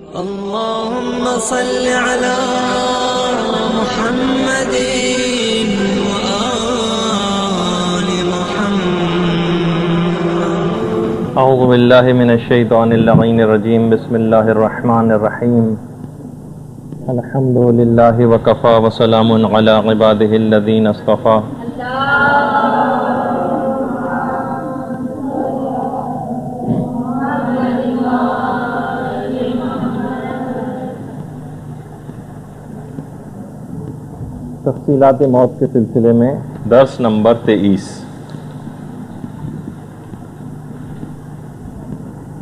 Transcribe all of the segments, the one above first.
اللهم صل على محمد وآل محمد. اعوذ باللہ من الشیطان اللعین الرجیم. بسم اللہ الرحمن الرحیم. الحمد للہ وکفی وسلام علی عبادہ الذین اصطفی. تفصیلات موت کے سلسلے میں درس نمبر 23.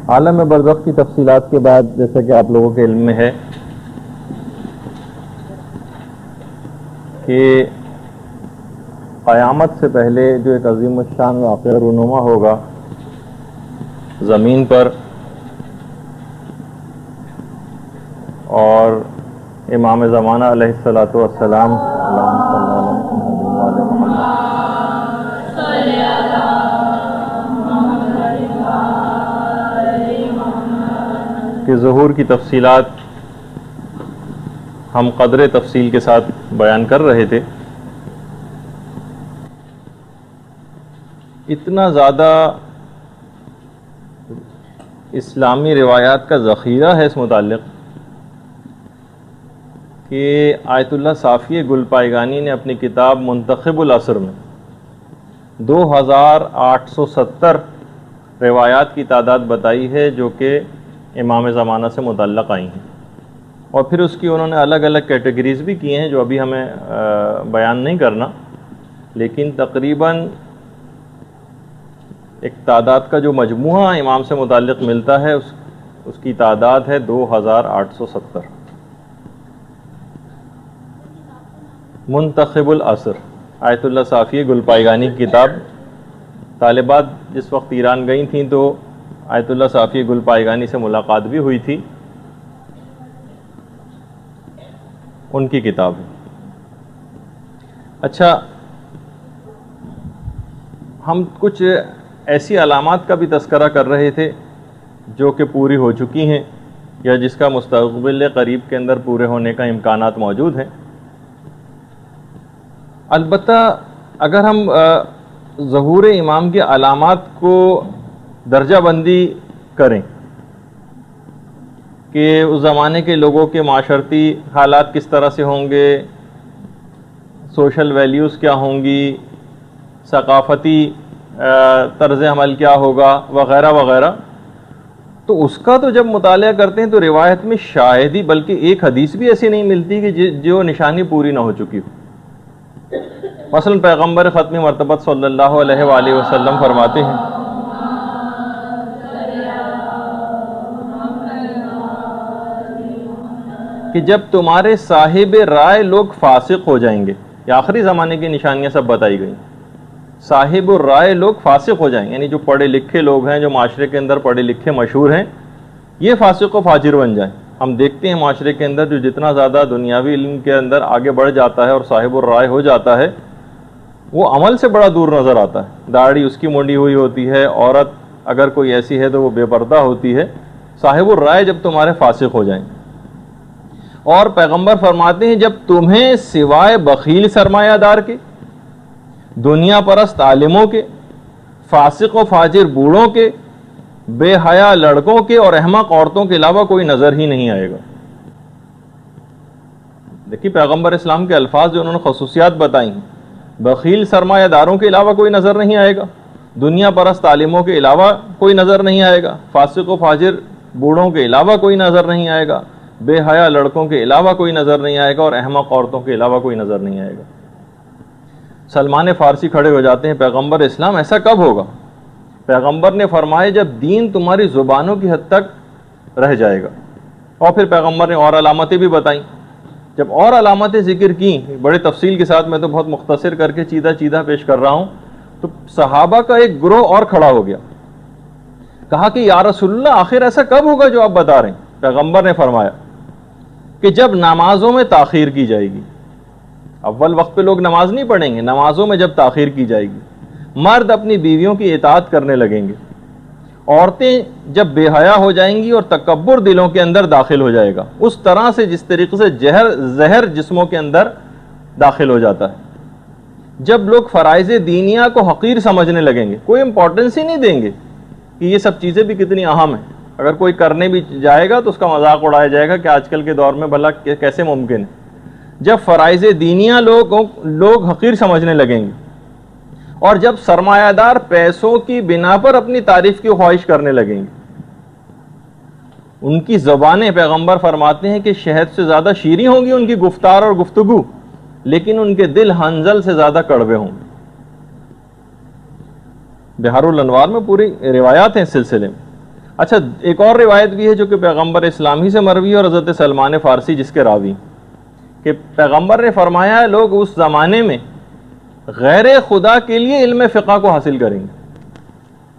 عالم برزخ کی تفصیلات کے بعد جیسا کہ آپ لوگوں کے علم میں ہے کہ قیامت سے پہلے جو ایک عظیم الشان واقعہ رونما ہوگا زمین پر، اور امام زمانہ علیہ الصلوۃ والسلام کے ظہور کی تفصیلات ہم قدر تفصیل کے ساتھ بیان کر رہے تھے. اتنا زیادہ اسلامی روایات کا ذخیرہ ہے اس متعلق کہ آیت اللہ صافی گل پائیگانی نے اپنی کتاب منتخب العصر میں 2870 روایات کی تعداد بتائی ہے جو کہ امام زمانہ سے متعلق آئی ہیں، اور پھر اس کی انہوں نے الگ الگ کیٹیگریز بھی کیے ہیں جو ابھی ہمیں بیان نہیں کرنا، لیکن تقریباً ایک تعداد کا جو مجموعہ امام سے متعلق ملتا ہے اس کی تعداد ہے 2870. منتخب العصر آیت اللہ صافی گل پائیگانی کی کتاب. طالبات جس وقت ایران گئی تھیں تو آیت اللہ صافی گل پائیگانی سے ملاقات بھی ہوئی تھی، ان کی کتاب ہے. اچھا، ہم کچھ ایسی علامات کا بھی تذکرہ کر رہے تھے جو کہ پوری ہو چکی ہیں یا جس کا مستقبل قریب کے اندر پورے ہونے کا امکانات موجود ہیں. البتہ اگر ہم ظہور امام کی علامات کو درجہ بندی کریں کہ اس زمانے کے لوگوں کے معاشرتی حالات کس طرح سے ہوں گے، سوشل ویلیوز کیا ہوں گی، ثقافتی طرز عمل کیا ہوگا وغیرہ وغیرہ، تو اس کا تو جب مطالعہ کرتے ہیں تو روایت میں شاید ہی بلکہ ایک حدیث بھی ایسی نہیں ملتی کہ جو نشانی پوری نہ ہو چکی ہو. مثلا پیغمبر ختم مرتبت صلی اللہ علیہ وآلہ وسلم فرماتے ہیں کہ جب تمہارے صاحب رائے لوگ فاسق ہو جائیں گے، یہ آخری زمانے کی نشانیاں سب بتائی گئی. صاحب الرائے لوگ فاسق ہو جائیں، یعنی جو پڑھے لکھے لوگ ہیں، جو معاشرے کے اندر پڑھے لکھے مشہور ہیں، یہ فاسق و فاجر بن جائیں. ہم دیکھتے ہیں معاشرے کے اندر جو جتنا زیادہ دنیاوی علم کے اندر آگے بڑھ جاتا ہے اور صاحب الرائے ہو جاتا ہے، وہ عمل سے بڑا دور نظر آتا ہے. داڑھی اس کی منڈی ہوئی ہوتی ہے، عورت اگر کوئی ایسی ہے تو وہ بے پردہ ہوتی ہے. صاحب الرائے جب تمہارے فاسق ہو جائیں. اور پیغمبر فرماتے ہیں جب تمہیں سوائے بخیل سرمایہ دار کے، دنیا پرست عالموں کے، فاسق و فاجر بوڑھوں کے، بے حیا لڑکوں کے اور احمق عورتوں کے علاوہ کوئی نظر ہی نہیں آئے گا. دیکھیے پیغمبر اسلام کے الفاظ جو انہوں نے خصوصیات بتائی ہیں، بخیل سرمایہ داروں کے علاوہ کوئی نظر نہیں آئے گا، دنیا پرست عالموں کے علاوہ کوئی نظر نہیں آئے گا، فاسق و فاجر بوڑھوں کے علاوہ کوئی نظر نہیں آئے گا، بے حیا لڑکوں کے علاوہ کوئی نظر نہیں آئے گا، اور احمق عورتوں کے علاوہ کوئی نظر نہیں آئے گا. سلمان فارسی کھڑے ہو جاتے ہیں، پیغمبر اسلام ایسا کب ہوگا؟ پیغمبر نے فرمایا جب دین تمہاری زبانوں کی حد تک رہ جائے گا. اور پھر پیغمبر نے اور علامتیں بھی بتائیں. جب اور علامتیں ذکر کی بڑے تفصیل کے ساتھ، میں تو بہت مختصر کر کے چیدہ پیش کر رہا ہوں، تو صحابہ کا ایک گروہ اور کھڑا ہو گیا. کہا کہ یا رسول اللہ آخر ایسا کب ہوگا جو آپ بتا رہے ہیں؟ پیغمبر نے فرمایا کہ جب نمازوں میں تاخیر کی جائے گی. اول وقت پہ لوگ نماز نہیں پڑھیں گے، نمازوں میں جب تاخیر کی جائے گی، مرد اپنی بیویوں کی اطاعت کرنے لگیں گے، عورتیں جب بے حیا ہو جائیں گی اور تکبر دلوں کے اندر داخل ہو جائے گا، اس طرح سے جس طریقے سے زہر جسموں کے اندر داخل ہو جاتا ہے۔ جب لوگ فرائض دینیہ کو حقیر سمجھنے لگیں گے، کوئی امپورٹنس ہی نہیں دیں گے کہ یہ سب چیزیں بھی کتنی اہم ہیں، اگر کوئی کرنے بھی جائے گا تو اس کا مذاق اڑایا جائے گا کہ آج کل کے دور میں بھلا کیسے ممکن ہے۔ جب فرائض دینیہ لوگ حقیر سمجھنے لگیں گے، اور جب سرمایہ دار پیسوں کی بنا پر اپنی تعریف کی خواہش کرنے لگیں گے، ان کی زبانیں، پیغمبر فرماتے ہیں کہ شہد سے زیادہ شیریں ہوں گی ان کی گفتار اور گفتگو، لیکن ان کے دل حنظل سے زیادہ کڑوے ہوں گے۔ بحار الانوار میں پوری روایات ہیں اس سلسلے میں۔ اچھا، ایک اور روایت بھی ہے جو کہ پیغمبر اسلام ہی سے مروی ہے اور حضرت سلمان فارسی جس کے راوی، کہ پیغمبر نے فرمایا ہے لوگ اس زمانے میں غیر خدا کے لیے علم فقہ کو حاصل کریں گے،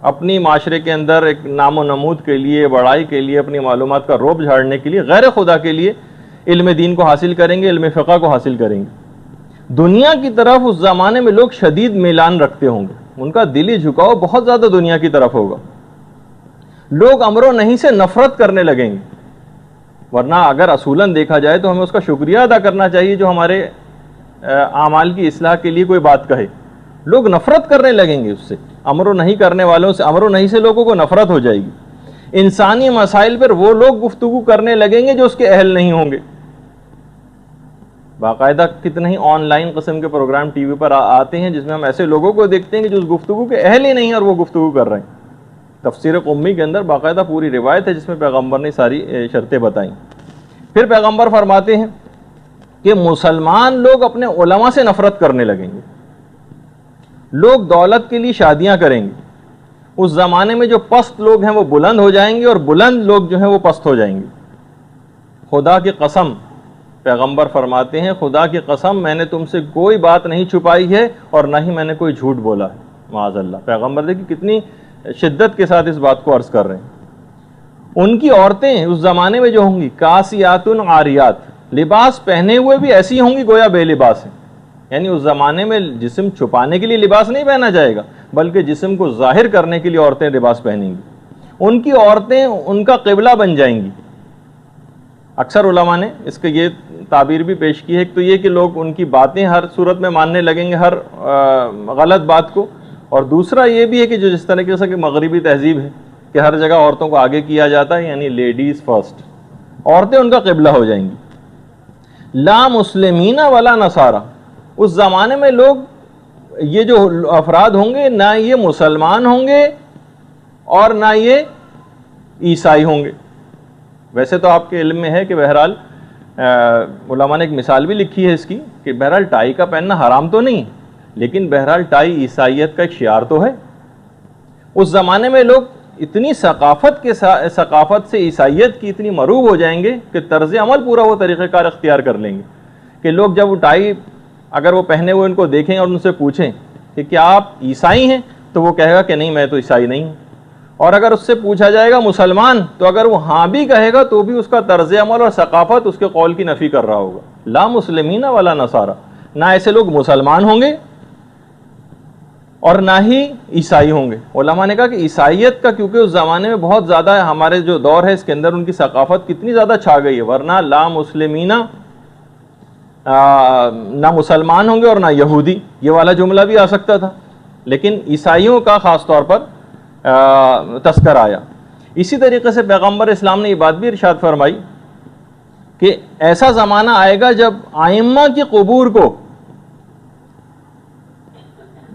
اپنی معاشرے کے اندر ایک نام و نمود کے لیے، بڑائی کے لیے، اپنی معلومات کا رعب جھاڑنے کے لیے غیر خدا کے لیے علم دین کو حاصل کریں گے، علم فقہ کو حاصل کریں گے۔ دنیا کی طرف اس زمانے میں لوگ شدید میلان رکھتے ہوں گے، ان کا دلی جھکاؤ بہت زیادہ دنیا کی طرف ہوگا، لوگ امر و نہی سے نفرت کرنے لگیں گے، ورنہ اگر اصولاً دیکھا جائے تو ہمیں اس کا شکریہ ادا کرنا چاہیے جو ہمارے اعمال کی اصلاح کے لیے کوئی بات کہے۔ لوگ نفرت کرنے لگیں گے اس سے، امر و نہی کرنے والوں سے، امر و نہی سے لوگوں کو نفرت ہو جائے گی۔ انسانی مسائل پر وہ لوگ گفتگو کرنے لگیں گے جو اس کے اہل نہیں ہوں گے۔ باقاعدہ کتنے ہی آن لائن قسم کے پروگرام ٹی وی پر آتے ہیں جس میں ہم ایسے لوگوں کو دیکھتے ہیں کہ جو اس گفتگو کے اہل ہی نہیں ہیں اور وہ گفتگو کر رہے ہیں۔ تفسیر قمی کے اندر باقاعدہ پوری روایت ہے جس میں پیغمبر نے ساری شرطیں بتائیں۔ پھر پیغمبر فرماتے ہیں کہ مسلمان لوگ اپنے علماء سے نفرت کرنے لگیں گے، لوگ دولت کے لیے شادیاں کریں گے، اس زمانے میں جو پست لوگ ہیں وہ بلند ہو جائیں گے اور بلند لوگ جو ہیں وہ پست ہو جائیں گے۔ خدا کی قسم، پیغمبر فرماتے ہیں خدا کی قسم میں نے تم سے کوئی بات نہیں چھپائی ہے اور نہ ہی میں نے کوئی جھوٹ بولا ہے، معاذ اللہ۔ پیغمبر دیکھیں کتنی شدت کے ساتھ اس بات کو عرض کر رہے ہیں۔ ان کی عورتیں اس زمانے میں جو ہوں گی کاسیات عاریات، لباس پہنے ہوئے بھی ایسی ہوں گی گویا بے لباس ہیں، یعنی اس زمانے میں جسم چھپانے کے لیے لباس نہیں پہنا جائے گا بلکہ جسم کو ظاہر کرنے کے لیے عورتیں لباس پہنیں گی۔ ان کی عورتیں ان کا قبلہ بن جائیں گی۔ اکثر علماء نے اس کے یہ تعبیر بھی پیش کی ہے، ایک تو یہ کہ لوگ ان کی باتیں ہر صورت میں ماننے لگیں گے، ہر غلط بات کو، اور دوسرا یہ بھی ہے کہ جو جس طریقے سے کہ مغربی تہذیب ہے کہ ہر جگہ عورتوں کو آگے کیا جاتا ہے، یعنی لیڈیز فرسٹ، عورتیں ان کا قبلہ ہو جائیں گی۔ لا مسلمین ولا نصارا، اس زمانے میں لوگ یہ جو افراد ہوں گے نہ یہ مسلمان ہوں گے اور نہ یہ عیسائی ہوں گے۔ ویسے تو آپ کے علم میں ہے کہ بہرحال علماء نے ایک مثال بھی لکھی ہے اس کی کہ بہرحال ٹائی کا پہننا حرام تو نہیں، لیکن بہرحال ٹائی عیسائیت کا ایک شعار تو ہے۔ اس زمانے میں لوگ اتنی ثقافت سے عیسائیت کی اتنی مروب ہو جائیں گے کہ طرز عمل پورا وہ طریقہ کار اختیار کر لیں گے کہ لوگ جب وہ ٹائی اگر وہ پہنے ہوئے ان کو دیکھیں اور ان سے پوچھیں کہ کیا آپ عیسائی ہیں تو وہ کہے گا کہ نہیں میں تو عیسائی نہیں ہوں، اور اگر اس سے پوچھا جائے گا مسلمان تو اگر وہ ہاں بھی کہے گا تو بھی اس کا طرز عمل اور ثقافت اس کے قول کی نفی کر رہا ہوگا۔ لا مسلمین ولا نصارا، نہ ایسے لوگ مسلمان ہوں گے اور نہ ہی عیسائی ہوں گے۔ علماء نے کہا کہ عیسائیت کا کیونکہ اس زمانے میں بہت زیادہ ہے، ہمارے جو دور ہے اس کے اندر ان کی ثقافت کتنی زیادہ چھا گئی ہے، ورنہ لا مسلمین نہ مسلمان ہوں گے اور نہ یہودی، یہ والا جملہ بھی آ سکتا تھا، لیکن عیسائیوں کا خاص طور پر تذکر آیا۔ اسی طریقے سے پیغمبر اسلام نے یہ بات بھی ارشاد فرمائی کہ ایسا زمانہ آئے گا جب ائمہ کی قبور کو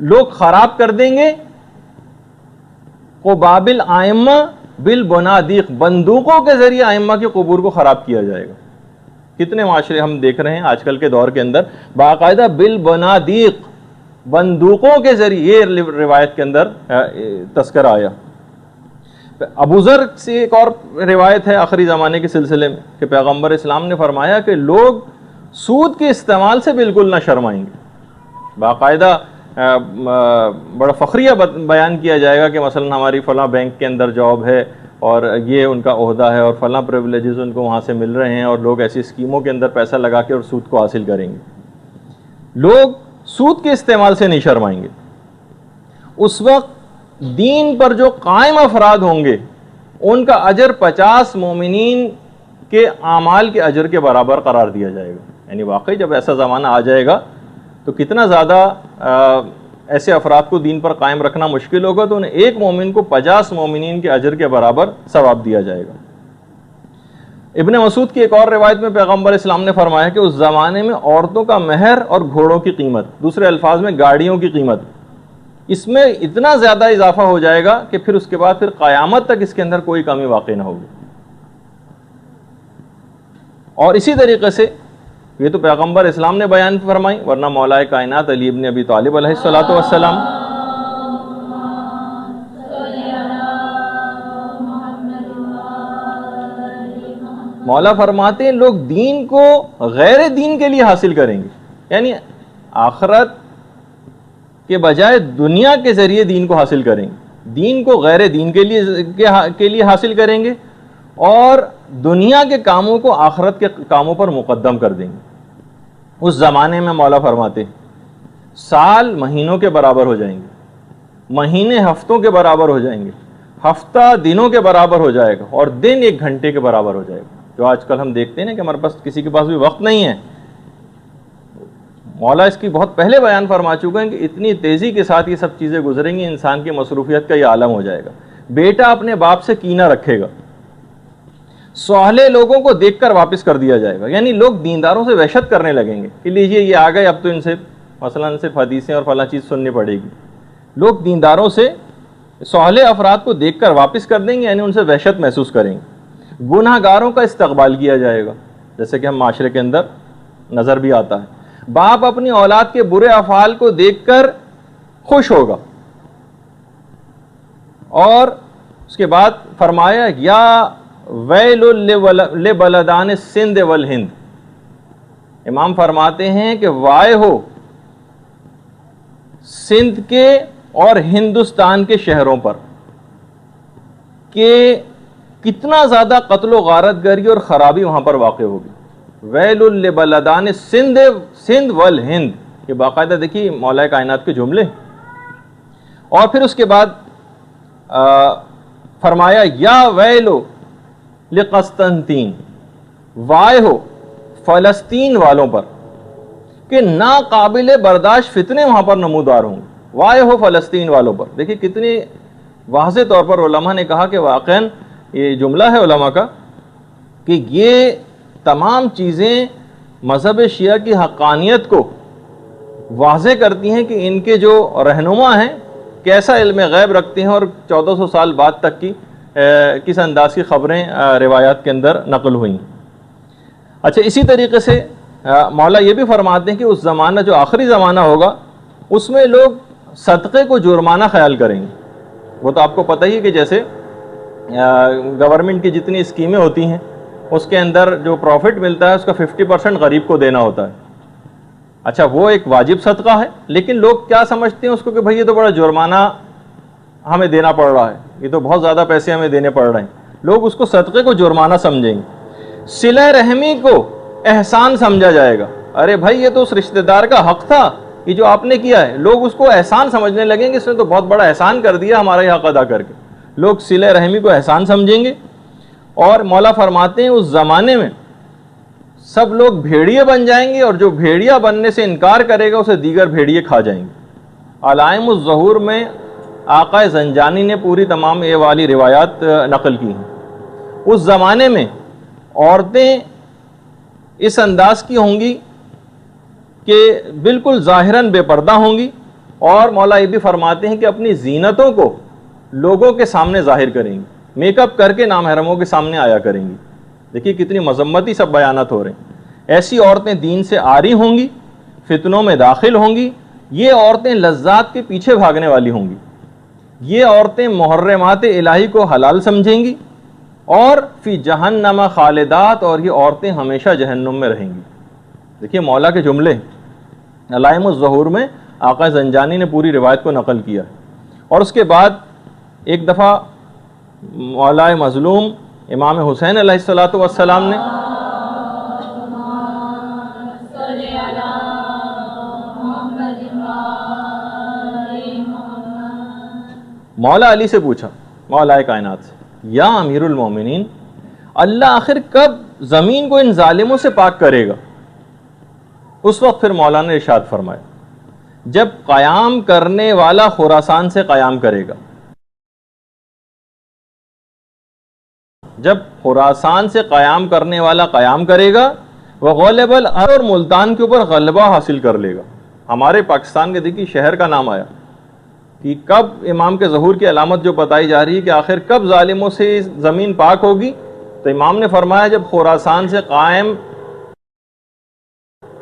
لوگ خراب کر دیں گے، قبابل ائمہ بالبنادیق، بندوقوں کے ذریعے ائمہ کی قبور کو خراب کیا جائے گا۔ کتنے معاشرے ہم دیکھ رہے ہیں آج کل کے دور کے اندر باقاعدہ بالبنادیق، بندوقوں کے ذریعے، یہ روایت کے اندر تذکرہ آیا۔ ابو ذر سے ایک اور روایت ہے آخری زمانے کے سلسلے میں کہ پیغمبر اسلام نے فرمایا کہ لوگ سود کے استعمال سے بالکل نہ شرمائیں گے۔ باقاعدہ بڑا فخریہ بیان کیا جائے گا کہ مثلا ہماری فلاں بینک کے اندر جاب ہے اور یہ ان کا عہدہ ہے اور فلاں پریولیجز ان کو وہاں سے مل رہے ہیں، اور لوگ ایسی اسکیموں کے اندر پیسہ لگا کے اور سود کو حاصل کریں گے۔ لوگ سود کے استعمال سے نہیں شرمائیں گے۔ اس وقت دین پر جو قائم افراد ہوں گے ان کا اجر 50 مومنین کے اعمال کے اجر کے برابر قرار دیا جائے گا۔ یعنی واقعی جب ایسا زمانہ آ جائے گا تو کتنا زیادہ ایسے افراد کو دین پر قائم رکھنا مشکل ہوگا، تو انہیں ایک مومن کو 50 مومنین کے اجر کے برابر ثواب دیا جائے گا۔ ابن مسعود کی ایک اور روایت میں پیغمبر اسلام نے فرمایا کہ اس زمانے میں عورتوں کا مہر اور گھوڑوں کی قیمت، دوسرے الفاظ میں گاڑیوں کی قیمت، اس میں اتنا زیادہ اضافہ ہو جائے گا کہ پھر اس کے بعد پھر قیامت تک اس کے اندر کوئی کمی واقع نہ ہوگی۔ اور اسی طریقے سے یہ تو پیغمبر اسلام نے بیان فرمائی، ورنہ مولا کائنات علی ابن ابی طالب علیہ الصلوۃ والسلام مولا فرماتے ہیں لوگ دین کو غیر دین کے لیے حاصل کریں گے، یعنی آخرت کے بجائے دنیا کے ذریعے دین کو حاصل کریں گے، دین کو غیر دین کے لیے حاصل کریں گے اور دنیا کے کاموں کو آخرت کے کاموں پر مقدم کر دیں گے۔ اس زمانے میں مولا فرماتے ہیں سال مہینوں کے برابر ہو جائیں گے، مہینے ہفتوں کے برابر ہو جائیں گے، ہفتہ دنوں کے برابر ہو جائے گا اور دن 1 گھنٹے کے برابر ہو جائے گا۔ جو آج کل ہم دیکھتے ہیں نا کہ ہمارے پاس کسی کے پاس بھی وقت نہیں ہے، مولا اس کی بہت پہلے بیان فرما چکے ہیں کہ اتنی تیزی کے ساتھ یہ سب چیزیں گزریں گی، انسان کی مصروفیت کا یہ عالم ہو جائے گا۔ بیٹا اپنے باپ سے کینہ رکھے گا، سوہلے لوگوں کو دیکھ کر واپس کر دیا جائے گا، یعنی لوگ دینداروں سے وحشت کرنے لگیں گے کہ لیجئے یہ آ گئے، اب تو ان سے مثلاً صرف حدیثیں اور فلاں چیز سننی پڑے گی۔ لوگ دینداروں سے سوہلے افراد کو دیکھ کر واپس کر دیں گے، یعنی ان سے وحشت محسوس کریں گے۔ گناہ گاروں کا استقبال کیا جائے گا، جیسے کہ ہم معاشرے کے اندر نظر بھی آتا ہے۔ باپ اپنی اولاد کے برے افعال کو دیکھ کر خوش ہوگا، اور اس کے بعد فرمایا یا ویل لبلدان سندھ والہند، امام فرماتے ہیں کہ وائے ہو سندھ کے اور ہندوستان کے شہروں پر کہ کتنا زیادہ قتل و غارت گری اور خرابی وہاں پر واقع ہوگی۔ ویل لبلدان سندھ والہند، یہ باقاعدہ دیکھیے مولا کائنات کے جملے۔ اور پھر اس کے بعد فرمایا یا ویلو لقسطنطین، وائے ہو فلسطین والوں پر کہ ناقابل برداشت فتنے وہاں پر نمودار ہوں گے، وائے ہو فلسطین والوں پر۔ دیکھیے کتنی واضح طور پر علماء نے کہا کہ واقعاً یہ جملہ ہے علماء کا کہ یہ تمام چیزیں مذہب شیعہ کی حقانیت کو واضح کرتی ہیں کہ ان کے جو رہنما ہیں کیسا علم غیب رکھتے ہیں اور 1400 سال بعد تک کی کس انداز کی خبریں روایات کے اندر نقل ہوئیں۔ اچھا، اسی طریقے سے مولا یہ بھی فرماتے ہیں کہ اس زمانہ جو آخری زمانہ ہوگا اس میں لوگ صدقے کو جرمانہ خیال کریں گے۔ وہ تو آپ کو پتہ ہی ہے کہ جیسے گورنمنٹ کی جتنی اسکیمیں ہوتی ہیں اس کے اندر جو پروفٹ ملتا ہے اس کا 50% غریب کو دینا ہوتا ہے۔ اچھا، وہ ایک واجب صدقہ ہے، لیکن لوگ کیا سمجھتے ہیں اس کو کہ بھائی یہ تو بڑا جرمانہ ہمیں دینا پڑ رہا ہے، یہ تو بہت زیادہ پیسے ہمیں دینے پڑ رہے ہیں، لوگ اس کو صدقے کو جرمانہ سمجھیں گے۔ صلہ رحمی کو احسان سمجھا جائے گا، ارے بھائی یہ تو اس رشتہ دار کا حق تھا، یہ جو آپ نے کیا ہے، لوگ اس کو احسان سمجھنے لگیں گے، اس نے تو بہت بڑا احسان کر دیا ہمارا یہ حق ادا کر کے، لوگ صلہ رحمی کو احسان سمجھیں گے۔ اور مولا فرماتے ہیں اس زمانے میں سب لوگ بھیڑیے بن جائیں گے، اور جو بھیڑیا بننے سے انکار کرے گا اسے دیگر بھیڑیے کھا جائیں گے۔ علائم الظہور میں آقا زنجانی نے پوری تمام یہ والی روایات نقل کی ہیں۔ اس زمانے میں عورتیں اس انداز کی ہوں گی کہ بالکل ظاہراً بے پردہ ہوں گی، اور مولا یہ بھی فرماتے ہیں کہ اپنی زینتوں کو لوگوں کے سامنے ظاہر کریں گی، میک اپ کر کے نامحرموں کے سامنے آیا کریں گی۔ دیکھیے کتنی مذمتی سب بیانات ہو رہے ہیں۔ ایسی عورتیں دین سے عاری ہوں گی، فتنوں میں داخل ہوں گی، یہ عورتیں لذات کے پیچھے بھاگنے والی ہوں گی، یہ عورتیں محرمات الہی کو حلال سمجھیں گی، اور فی جہنم خالدات، اور یہ عورتیں ہمیشہ جہنم میں رہیں گی۔ دیکھیے مولا کے جملے علائم الظہور میں آقا زنجانی نے پوری روایت کو نقل کیا۔ اور اس کے بعد ایک دفعہ مولا مظلوم امام حسین علیہ السلام نے مولا علی سے پوچھا، مولا کائنات سے، یا امیر المومنین، اللہ آخر کب زمین کو ان ظالموں سے پاک کرے گا؟ اس وقت پھر مولا نے ارشاد فرمایا، جب قیام کرنے والا خراسان سے قیام کرے گا، جب خراسان سے قیام کرنے والا قیام کرے گا، وہ غالب الارض اور ملتان کے اوپر غلبہ حاصل کر لے گا۔ ہمارے پاکستان کے دیکھیے شہر کا نام آیا کہ کب امام کے ظہور کی علامت جو بتائی جا رہی ہے کہ آخر کب ظالموں سے زمین پاک ہوگی، تو امام نے فرمایا جب خراسان سے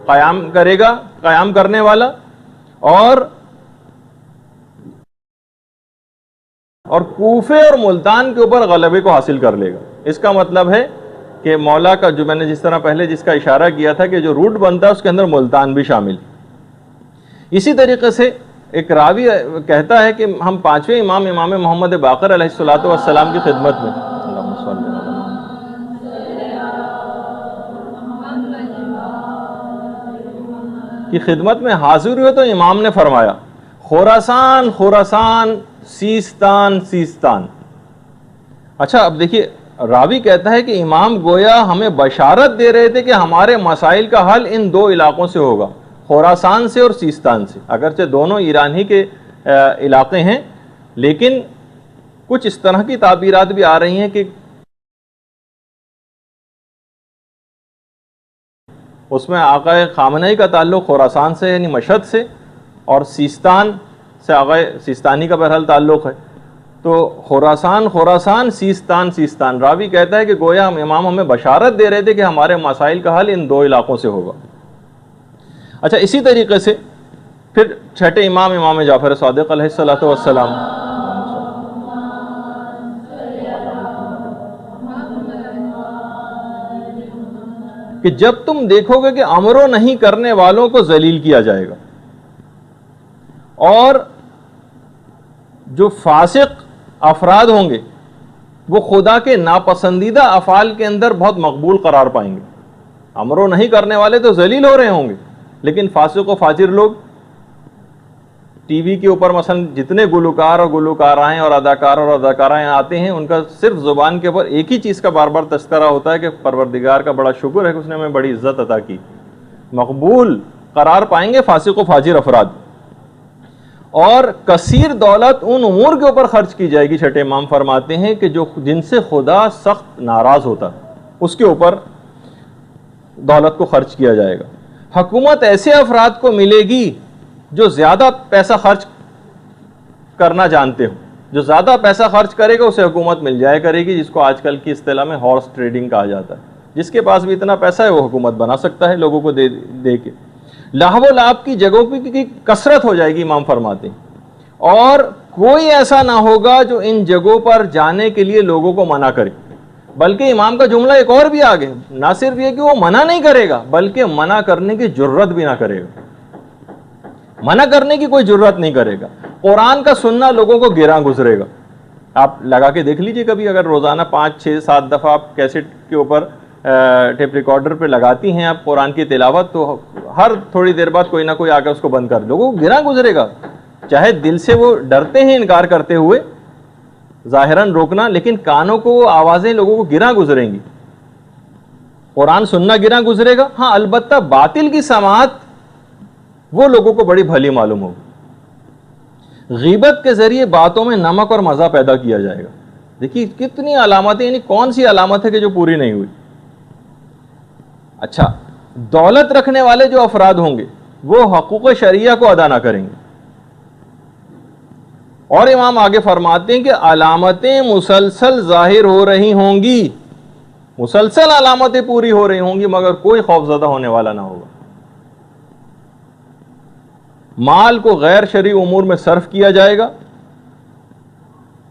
قیام کرے گا قیام کرنے والا، اور کوفے اور ملتان کے اوپر غلبے کو حاصل کر لے گا۔ اس کا مطلب ہے کہ مولا کا جو میں نے جس طرح پہلے جس کا اشارہ کیا تھا کہ جو روٹ بنتا ہے اس کے اندر ملتان بھی شامل۔ اسی طریقے سے ایک راوی کہتا ہے کہ ہم پانچویں امام محمد باقر علیہ الصلوۃ والسلام کی خدمت میں حاضر ہوئے، تو امام نے فرمایا خراسان خراسان، سیستان سیستان۔ اچھا اب دیکھیے راوی کہتا ہے کہ امام گویا ہمیں بشارت دے رہے تھے کہ ہمارے مسائل کا حل ان دو علاقوں سے ہوگا، خراسان سے اور سیستان سے۔ اگرچہ دونوں ایران ہی کے علاقے ہیں، لیکن کچھ اس طرح کی تعبیرات بھی آ رہی ہیں کہ اس میں آقا خامنہی کا تعلق خراسان سے یعنی مشہد سے، اور سیستان سے آقا سیستانی کا بہرحال تعلق ہے۔ تو خراسان خراسان، سیستان سیستان۔ راوی کہتا ہے کہ گویا امام ہمیں بشارت دے رہے تھے کہ ہمارے مسائل کا حل ان دو علاقوں سے ہوگا۔ اچھا اسی طریقے سے پھر چھٹے امام جعفر صادق علیہ الصلوۃ والسلام، کہ جب تم دیکھو گے کہ امر نہیں کرنے والوں کو ذلیل کیا جائے گا، اور جو فاسق افراد ہوں گے وہ خدا کے ناپسندیدہ افعال کے اندر بہت مقبول قرار پائیں گے۔ امر نہیں کرنے والے تو ذلیل ہو رہے ہوں گے، لیکن فاسق و فاجر لوگ ٹی وی کے اوپر مثلا جتنے گلوکار اور گلوکارائیں اور اداکار اور اداکارائیں آتے ہیں، ان کا صرف زبان کے اوپر ایک ہی چیز کا بار بار تذکرہ ہوتا ہے کہ پروردگار کا بڑا شکر ہے کہ اس نے ہمیں بڑی عزت عطا کی۔ مقبول قرار پائیں گے فاسق و فاجر افراد، اور کثیر دولت ان امور کے اوپر خرچ کی جائے گی۔ چھٹے امام فرماتے ہیں کہ جن سے خدا سخت ناراض ہوتا اس کے اوپر دولت کو خرچ کیا جائے گا۔ حکومت ایسے افراد کو ملے گی جو زیادہ پیسہ خرچ کرنا جانتے ہو، جو زیادہ پیسہ خرچ کرے گا اسے حکومت مل جائے کرے گی، جس کو آج کل کی اصطلاح میں ہارس ٹریڈنگ کہا جاتا ہے۔ جس کے پاس بھی اتنا پیسہ ہے وہ حکومت بنا سکتا ہے لوگوں کو دے کے۔ لاہو و لعب کی جگہوں کی کثرت ہو جائے گی امام فرماتے ہیں، اور کوئی ایسا نہ ہوگا جو ان جگہوں پر جانے کے لیے لوگوں کو منع کرے۔ بلکہ امام کا جملہ ایک اور بھی آگے، نہ صرف یہ کہ وہ منع نہیں کرے گا بلکہ منع کرنے کی جرت بھی نہ کرے گا، منع کرنے کی کوئی جرت نہیں کرے گا۔ قرآن کا سننا لوگوں کو گراں گزرے گا۔ آپ لگا کے دیکھ لیجئے کبھی، اگر روزانہ 5 6 7 دفعہ آپ کیسٹ کے اوپر ٹیپ ریکارڈر پہ لگاتی ہیں آپ قرآن کی تلاوت، تو ہر تھوڑی دیر بعد کوئی نہ کوئی آ کر اس کو بند کر، لوگوں کو گراں گزرے گا۔ چاہے دل سے وہ ڈرتے ہیں انکار کرتے ہوئے ظاہراً روکنا، لیکن کانوں کو وہ آوازیں لوگوں کو گراں گزریں گی۔ قرآن سننا گراں گزرے گا، ہاں البتہ باطل کی سماعت وہ لوگوں کو بڑی بھلی معلوم ہوگی۔ غیبت کے ذریعے باتوں میں نمک اور مزہ پیدا کیا جائے گا۔ دیکھیے کتنی علامتیں، یعنی کون سی علامت ہے کہ جو پوری نہیں ہوئی۔ اچھا دولت رکھنے والے جو افراد ہوں گے وہ حقوق شرعیہ کو ادا نہ کریں گے، اور امام آگے فرماتے ہیں کہ علامتیں مسلسل ظاہر ہو رہی ہوں گی، مسلسل علامتیں پوری ہو رہی ہوں گی، مگر کوئی خوف زدہ ہونے والا نہ ہوگا۔ مال کو غیر شرعی امور میں صرف کیا جائے گا،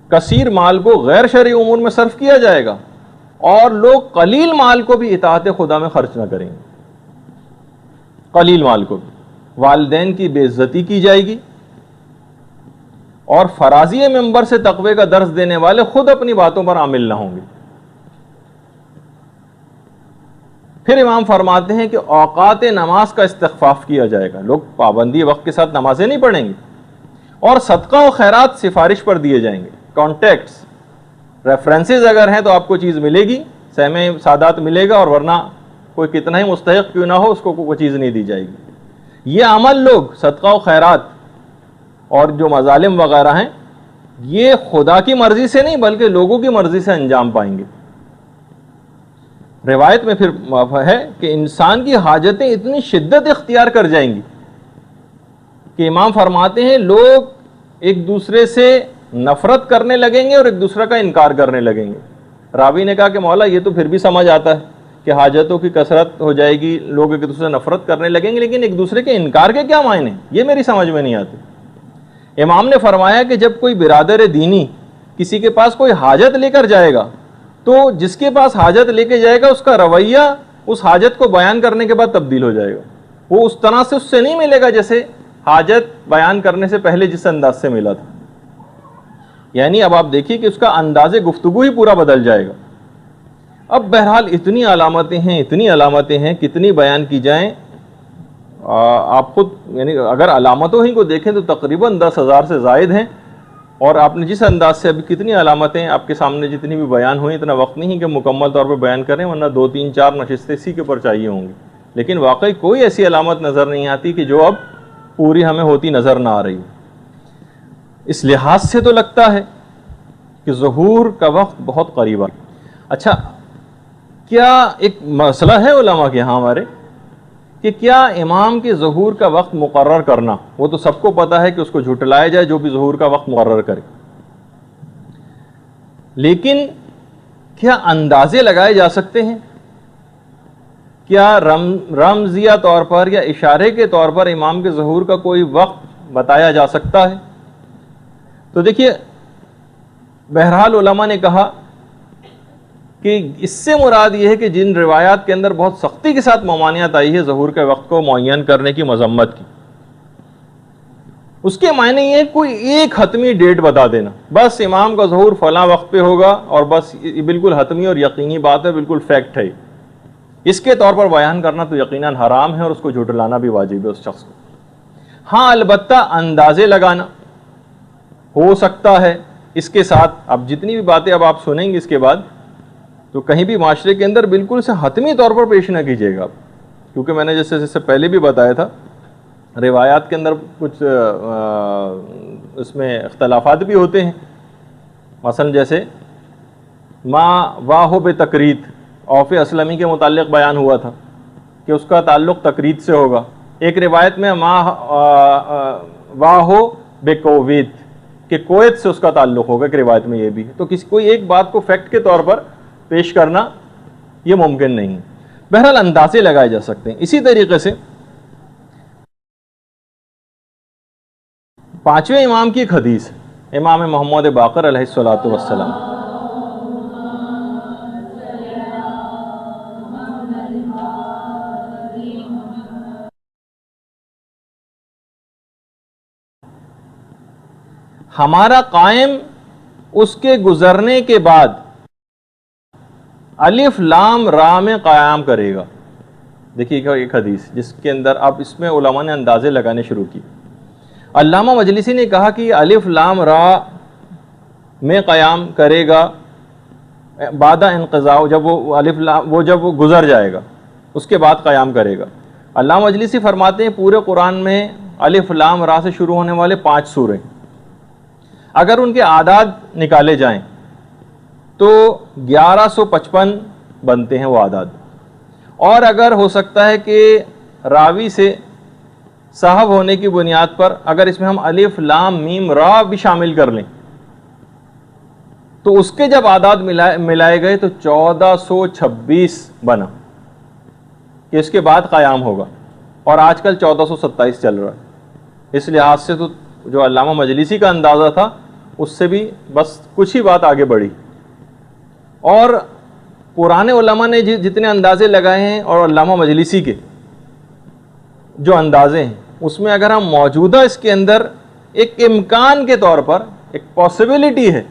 کثیر مال کو غیر شرعی امور میں صرف کیا جائے گا، اور لوگ قلیل مال کو بھی اطاعت خدا میں خرچ نہ کریں گے۔ قلیل مال کو بھی والدین کی بے عزتی کی جائے گی، اور فرازی منبر سے تقوی کا درس دینے والے خود اپنی باتوں پر عامل نہ ہوں گے۔ پھر امام فرماتے ہیں کہ اوقات نماز کا استخفاف کیا جائے گا، لوگ پابندی وقت کے ساتھ نمازیں نہیں پڑھیں گے، اور صدقہ و خیرات سفارش پر دیے جائیں گے. کانٹیکٹس ریفرنسز اگر ہیں تو آپ کو چیز ملے گی, سہم سادات ملے گا, اور ورنہ کوئی کتنا ہی مستحق کیوں نہ ہو اس کو کوئی چیز نہیں دی جائے گی. یہ عمل لوگ صدقہ و خیرات اور جو مظالم وغیرہ ہیں یہ خدا کی مرضی سے نہیں بلکہ لوگوں کی مرضی سے انجام پائیں گے. روایت میں پھر ہے کہ انسان کی حاجتیں اتنی شدت اختیار کر جائیں گی کہ امام فرماتے ہیں لوگ ایک دوسرے سے نفرت کرنے لگیں گے اور ایک دوسرے کا انکار کرنے لگیں گے. راوی نے کہا کہ مولا یہ تو پھر بھی سمجھ آتا ہے کہ حاجتوں کی کثرت ہو جائے گی, لوگ ایک دوسرے سے نفرت کرنے لگیں گے, لیکن ایک دوسرے کے انکار کے کیا معنی, یہ میری سمجھ میں نہیں آتی. امام نے فرمایا کہ جب کوئی برادر دینی کسی کے پاس کوئی حاجت لے کر جائے گا تو جس کے پاس حاجت لے کے جائے گا اس کا رویہ اس حاجت کو بیان کرنے کے بعد تبدیل ہو جائے گا. وہ اس طرح سے اس سے نہیں ملے گا جیسے حاجت بیان کرنے سے پہلے جس انداز سے ملا تھا. یعنی اب آپ دیکھیے کہ اس کا انداز گفتگو ہی پورا بدل جائے گا. اب بہرحال اتنی علامتیں ہیں کتنی بیان کی جائیں, آپ خود یعنی اگر علامتوں ہی کو دیکھیں تو تقریباً 10,000 سے زائد ہیں, اور آپ نے جس انداز سے ابھی کتنی علامتیں آپ کے سامنے جتنی بھی بیان ہوئی, اتنا وقت نہیں کہ مکمل طور پر بیان کریں, ورنہ 2 3 4 نشستیں اسی کے اوپر چاہیے ہوں گی. لیکن واقعی کوئی ایسی علامت نظر نہیں آتی کہ جو اب پوری ہمیں ہوتی نظر نہ آ رہی. اس لحاظ سے تو لگتا ہے کہ ظہور کا وقت بہت قریب ہے. اچھا, کیا ایک مسئلہ ہے علماء کے ہاں ہمارے کہ کیا امام کے ظہور کا وقت مقرر کرنا, وہ تو سب کو پتا ہے کہ اس کو جھٹلایا جائے جو بھی ظہور کا وقت مقرر کرے, لیکن کیا اندازے لگائے جا سکتے ہیں, کیا رمزیہ طور پر یا اشارے کے طور پر امام کے ظہور کا کوئی وقت بتایا جا سکتا ہے؟ تو دیکھیے بہرحال علماء نے کہا کہ اس سے مراد یہ ہے کہ جن روایات کے اندر بہت سختی کے ساتھ ممانعت آئی ہے ظہور کے وقت کو معین کرنے کی, مذمت کی, اس کے معنی یہ کوئی ایک حتمی ڈیٹ بتا دینا, بس امام کا ظہور فلاں وقت پہ ہوگا اور بس یہ بالکل حتمی اور یقینی بات ہے, بالکل فیکٹ ہے, اس کے طور پر بیان کرنا تو یقیناً حرام ہے اور اس کو جھٹلانا بھی واجب ہے اس شخص کو. ہاں البتہ اندازے لگانا ہو سکتا ہے اس کے ساتھ. اب جتنی بھی باتیں اب آپ سنیں گے اس کے بعد تو کہیں بھی معاشرے کے اندر بالکل سے حتمی طور پر پیش نہ کیجیے گا, کیونکہ میں نے جیسے پہلے بھی بتایا تھا روایات کے اندر کچھ اس میں اختلافات بھی ہوتے ہیں. مثلا جیسے ما واہو بے تقرید اوف اسلمی کے متعلق بیان ہوا تھا کہ اس کا تعلق تقرید سے ہوگا. ایک روایت میں ما واہو بے کویت کہ کویت سے اس کا تعلق ہوگا, ایک روایت میں یہ بھی ہے. تو کوئی ایک بات کو فیکٹ کے طور پر پیش کرنا یہ ممکن نہیں. بہرحال اندازے لگائے جا سکتے ہیں. اسی طریقے سے 5ویں امام کی ایک حدیث ہے, امام محمد باقر علیہ الصلوۃ والسلام, ہمارا قائم اس کے گزرنے کے بعد الف لام را میں قیام کرے گا. دیکھیے ایک حدیث جس کے اندر اب اس میں علماء نے اندازے لگانے شروع کی. علامہ مجلسی نے کہا کہ الف لام را میں قیام کرے گا بعد انقضاء, جب وہ الف لام جب وہ گزر جائے گا اس کے بعد قیام کرے گا. علامہ مجلسی فرماتے ہیں پورے قرآن میں الف لام را سے شروع ہونے والے 5 سورے, اگر ان کے اعداد نکالے جائیں تو 1155 بنتے ہیں وہ اعداد. اور اگر ہو سکتا ہے کہ راوی سے صاحب ہونے کی بنیاد پر اگر اس میں ہم الف لام میم را بھی شامل کر لیں تو اس کے جب اعداد ملائے گئے تو 1426 بنا کہ اس کے بعد قیام ہوگا, اور آج کل 1427 چل رہا ہے. اس لحاظ سے تو جو علامہ مجلسی کا اندازہ تھا اس سے بھی بس کچھ ہی بات آگے بڑھی. اور پرانے علماء نے جتنے اندازے لگائے ہیں اور علامہ مجلسی کے جو اندازے ہیں اس میں اگر ہم موجودہ اس کے اندر ایک امکان کے طور پر ایک پاسبلٹی ہے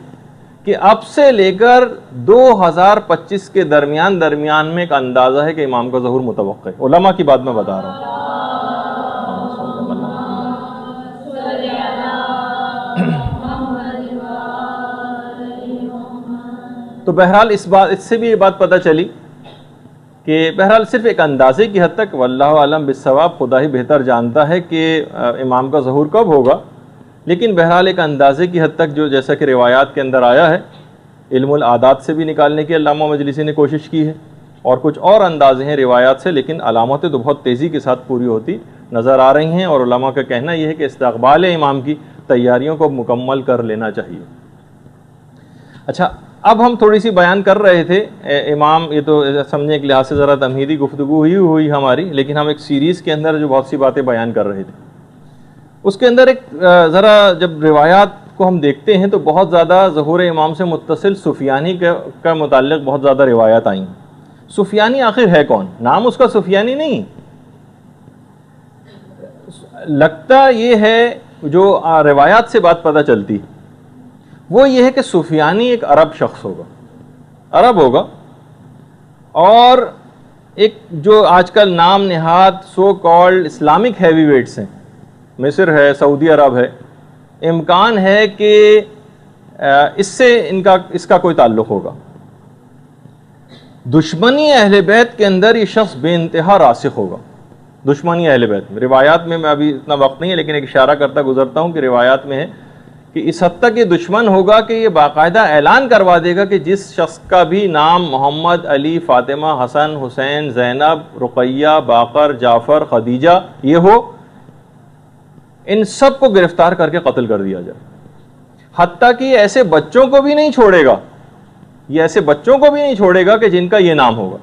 کہ اب سے لے کر 2025 کے درمیان میں ایک اندازہ ہے کہ امام کا ظہور متوقع ہے. علماء کی بات میں بتا رہا ہوں. تو بہرحال اس سے بھی یہ بات پتہ چلی کہ بہرحال صرف ایک اندازے کی حد تک، واللہ عالم بالصواب، خدا ہی بہتر جانتا ہے کہ امام کا ظہور کب ہوگا، لیکن بہرحال ایک اندازے کی حد تک جو جیسا کہ روایات کے اندر آیا ہے، علم العادات سے بھی نکالنے کی علامہ مجلسی نے کوشش کی ہے، اور کچھ اور اندازے ہیں روایات سے، لیکن علامتیں تو بہت تیزی کے ساتھ پوری ہوتی نظر آ رہی ہیں، اور علماء کا کہنا یہ ہے کہ استقبال امام کی تیاریوں کو مکمل کر لینا چاہیے۔ اچھا، اب ہم تھوڑی سی بیان کر رہے تھے امام، یہ تو سمجھنے کے لحاظ سے ذرا تمہیدی گفتگو ہوئی ہماری، لیکن ہم ایک سیریز کے اندر جو بہت سی باتیں بیان کر رہے تھے، اس کے اندر ایک ذرا جب روایات کو ہم دیکھتے ہیں تو بہت زیادہ ظہور امام سے متصل سفیانی کا متعلق بہت زیادہ روایات آئیں۔ سفیانی آخر ہے کون؟ نام اس کا سفیانی نہیں، لگتا یہ ہے جو روایات سے بات پتہ چلتی وہ یہ ہے کہ سفیانی ایک عرب شخص ہوگا، عرب ہوگا، اور ایک جو آج کل نام نہاد so called Islamic heavy weights ہیں، مصر ہے، سعودی عرب ہے، امکان ہے کہ اس سے اس کا کوئی تعلق ہوگا۔ دشمنی اہل بیت کے اندر یہ شخص بے انتہا راسخ ہوگا، دشمنی اہل بیت میں۔ روایات میں ابھی اتنا وقت نہیں ہے، لیکن ایک اشارہ کرتا گزرتا ہوں کہ روایات میں ہے کہ اس حد تک یہ دشمن ہوگا کہ یہ باقاعدہ اعلان کروا دے گا کہ جس شخص کا بھی نام محمد، علی، فاطمہ، حسن، حسین، زینب، رقیہ، باقر، جعفر، خدیجہ یہ ہو، ان سب کو گرفتار کر کے قتل کر دیا جائے۔ حتیٰ کہ یہ ایسے بچوں کو بھی نہیں چھوڑے گا، یہ ایسے بچوں کو بھی نہیں چھوڑے گا کہ جن کا یہ نام ہوگا،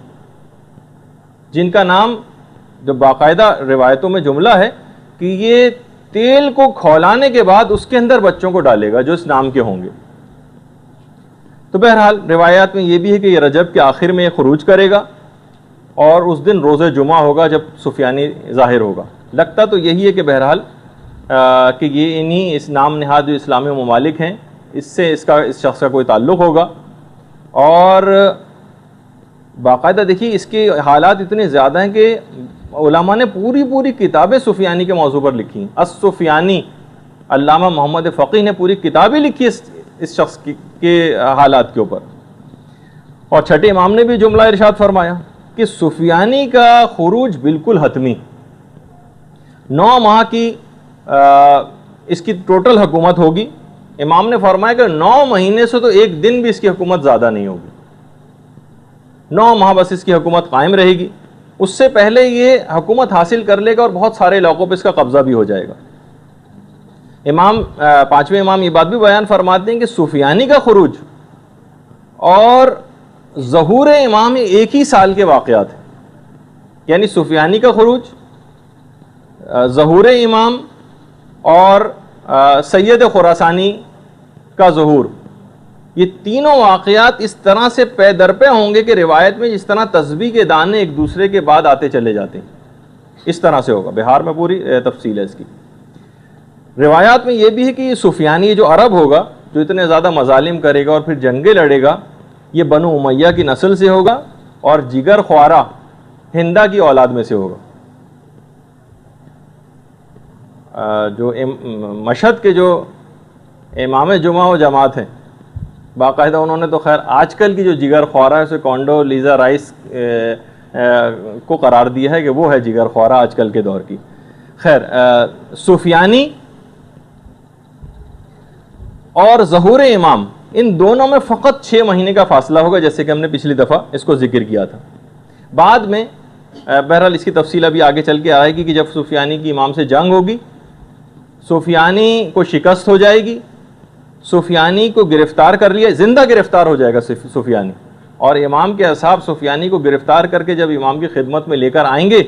جن کا نام جو باقاعدہ روایتوں میں جملہ ہے کہ یہ تیل کو کھولانے کے بعد اس کے اندر بچوں کو ڈالے گا جو اس نام کے ہوں گے۔ تو بہرحال روایات میں یہ بھی ہے کہ یہ رجب کے آخر میں خروج کرے گا، اور اس دن روز جمعہ ہوگا جب سفیانی ظاہر ہوگا۔ لگتا تو یہی ہے کہ بہرحال کہ یہ انہی اس نام نہاد جو اسلامی ممالک ہیں اس سے اس شخص کا کوئی تعلق ہوگا۔ اور باقاعدہ دیکھیے اس کے حالات اتنے زیادہ ہیں کہ علماء نے پوری کتابیں سفیانی کے موضوع پر لکھی ہیں۔ السفیانی، علامہ محمد فقیہ نے پوری کتابیں لکھی اس شخص کے حالات کے اوپر۔ اور چھٹے امام نے بھی جملہ ارشاد فرمایا کہ سفیانی کا خروج بالکل حتمی، 9 ماہ کی اس کی ٹوٹل حکومت ہوگی۔ امام نے فرمایا کہ 9 مہینے سے تو ایک دن بھی اس کی حکومت زیادہ نہیں ہوگی، 9 ماہ بس اس کی حکومت قائم رہے گی۔ اس سے پہلے یہ حکومت حاصل کر لے گا اور بہت سارے علاقوں پہ اس کا قبضہ بھی ہو جائے گا۔ امام 5ویں امام یہ بات بھی بیان فرماتے ہیں کہ سفیانی کا خروج اور ظہور امام ایک ہی سال کے واقعات ہیں، یعنی سفیانی کا خروج، ظہور امام اور سید خراسانی کا ظہور، یہ تینوں واقعات اس طرح سے پے در پے ہوں گے کہ روایت میں جس طرح تسبیح کے دانے ایک دوسرے کے بعد آتے چلے جاتے ہیں اس طرح سے ہوگا۔ بہار میں پوری تفصیل ہے اس کی۔ روایات میں یہ بھی ہے کہ یہ سفیانی جو عرب ہوگا، جو اتنے زیادہ مظالم کرے گا اور پھر جنگیں لڑے گا، یہ بنو امیہ کی نسل سے ہوگا اور جگر خوارہ ہندا کی اولاد میں سے ہوگا۔ جو مشہد کے جو امام جمعہ و جماعت ہیں، باقاعدہ انہوں نے تو خیر آج کل کی جو جگر خوارہ ہے اسے کونڈو لیزا رائس کو قرار دیا ہے کہ وہ ہے جگر خوارہ آج کل کے دور کی۔ خیر، سفیانی اور ظہور امام ان دونوں میں فقط 6 مہینے کا فاصلہ ہوگا، جیسے کہ ہم نے پچھلی دفعہ اس کو ذکر کیا تھا۔ بعد میں بہرحال اس کی تفصیل ابھی آگے چل کے آئے گی کہ جب سفیانی کی امام سے جنگ ہوگی، سفیانی کو شکست ہو جائے گی، سفیانی کو گرفتار کر لیا، زندہ گرفتار ہو جائے گا سفیانی، اور امام کے اصحاب سفیانی کو گرفتار کر کے جب امام کی خدمت میں لے کر آئیں گے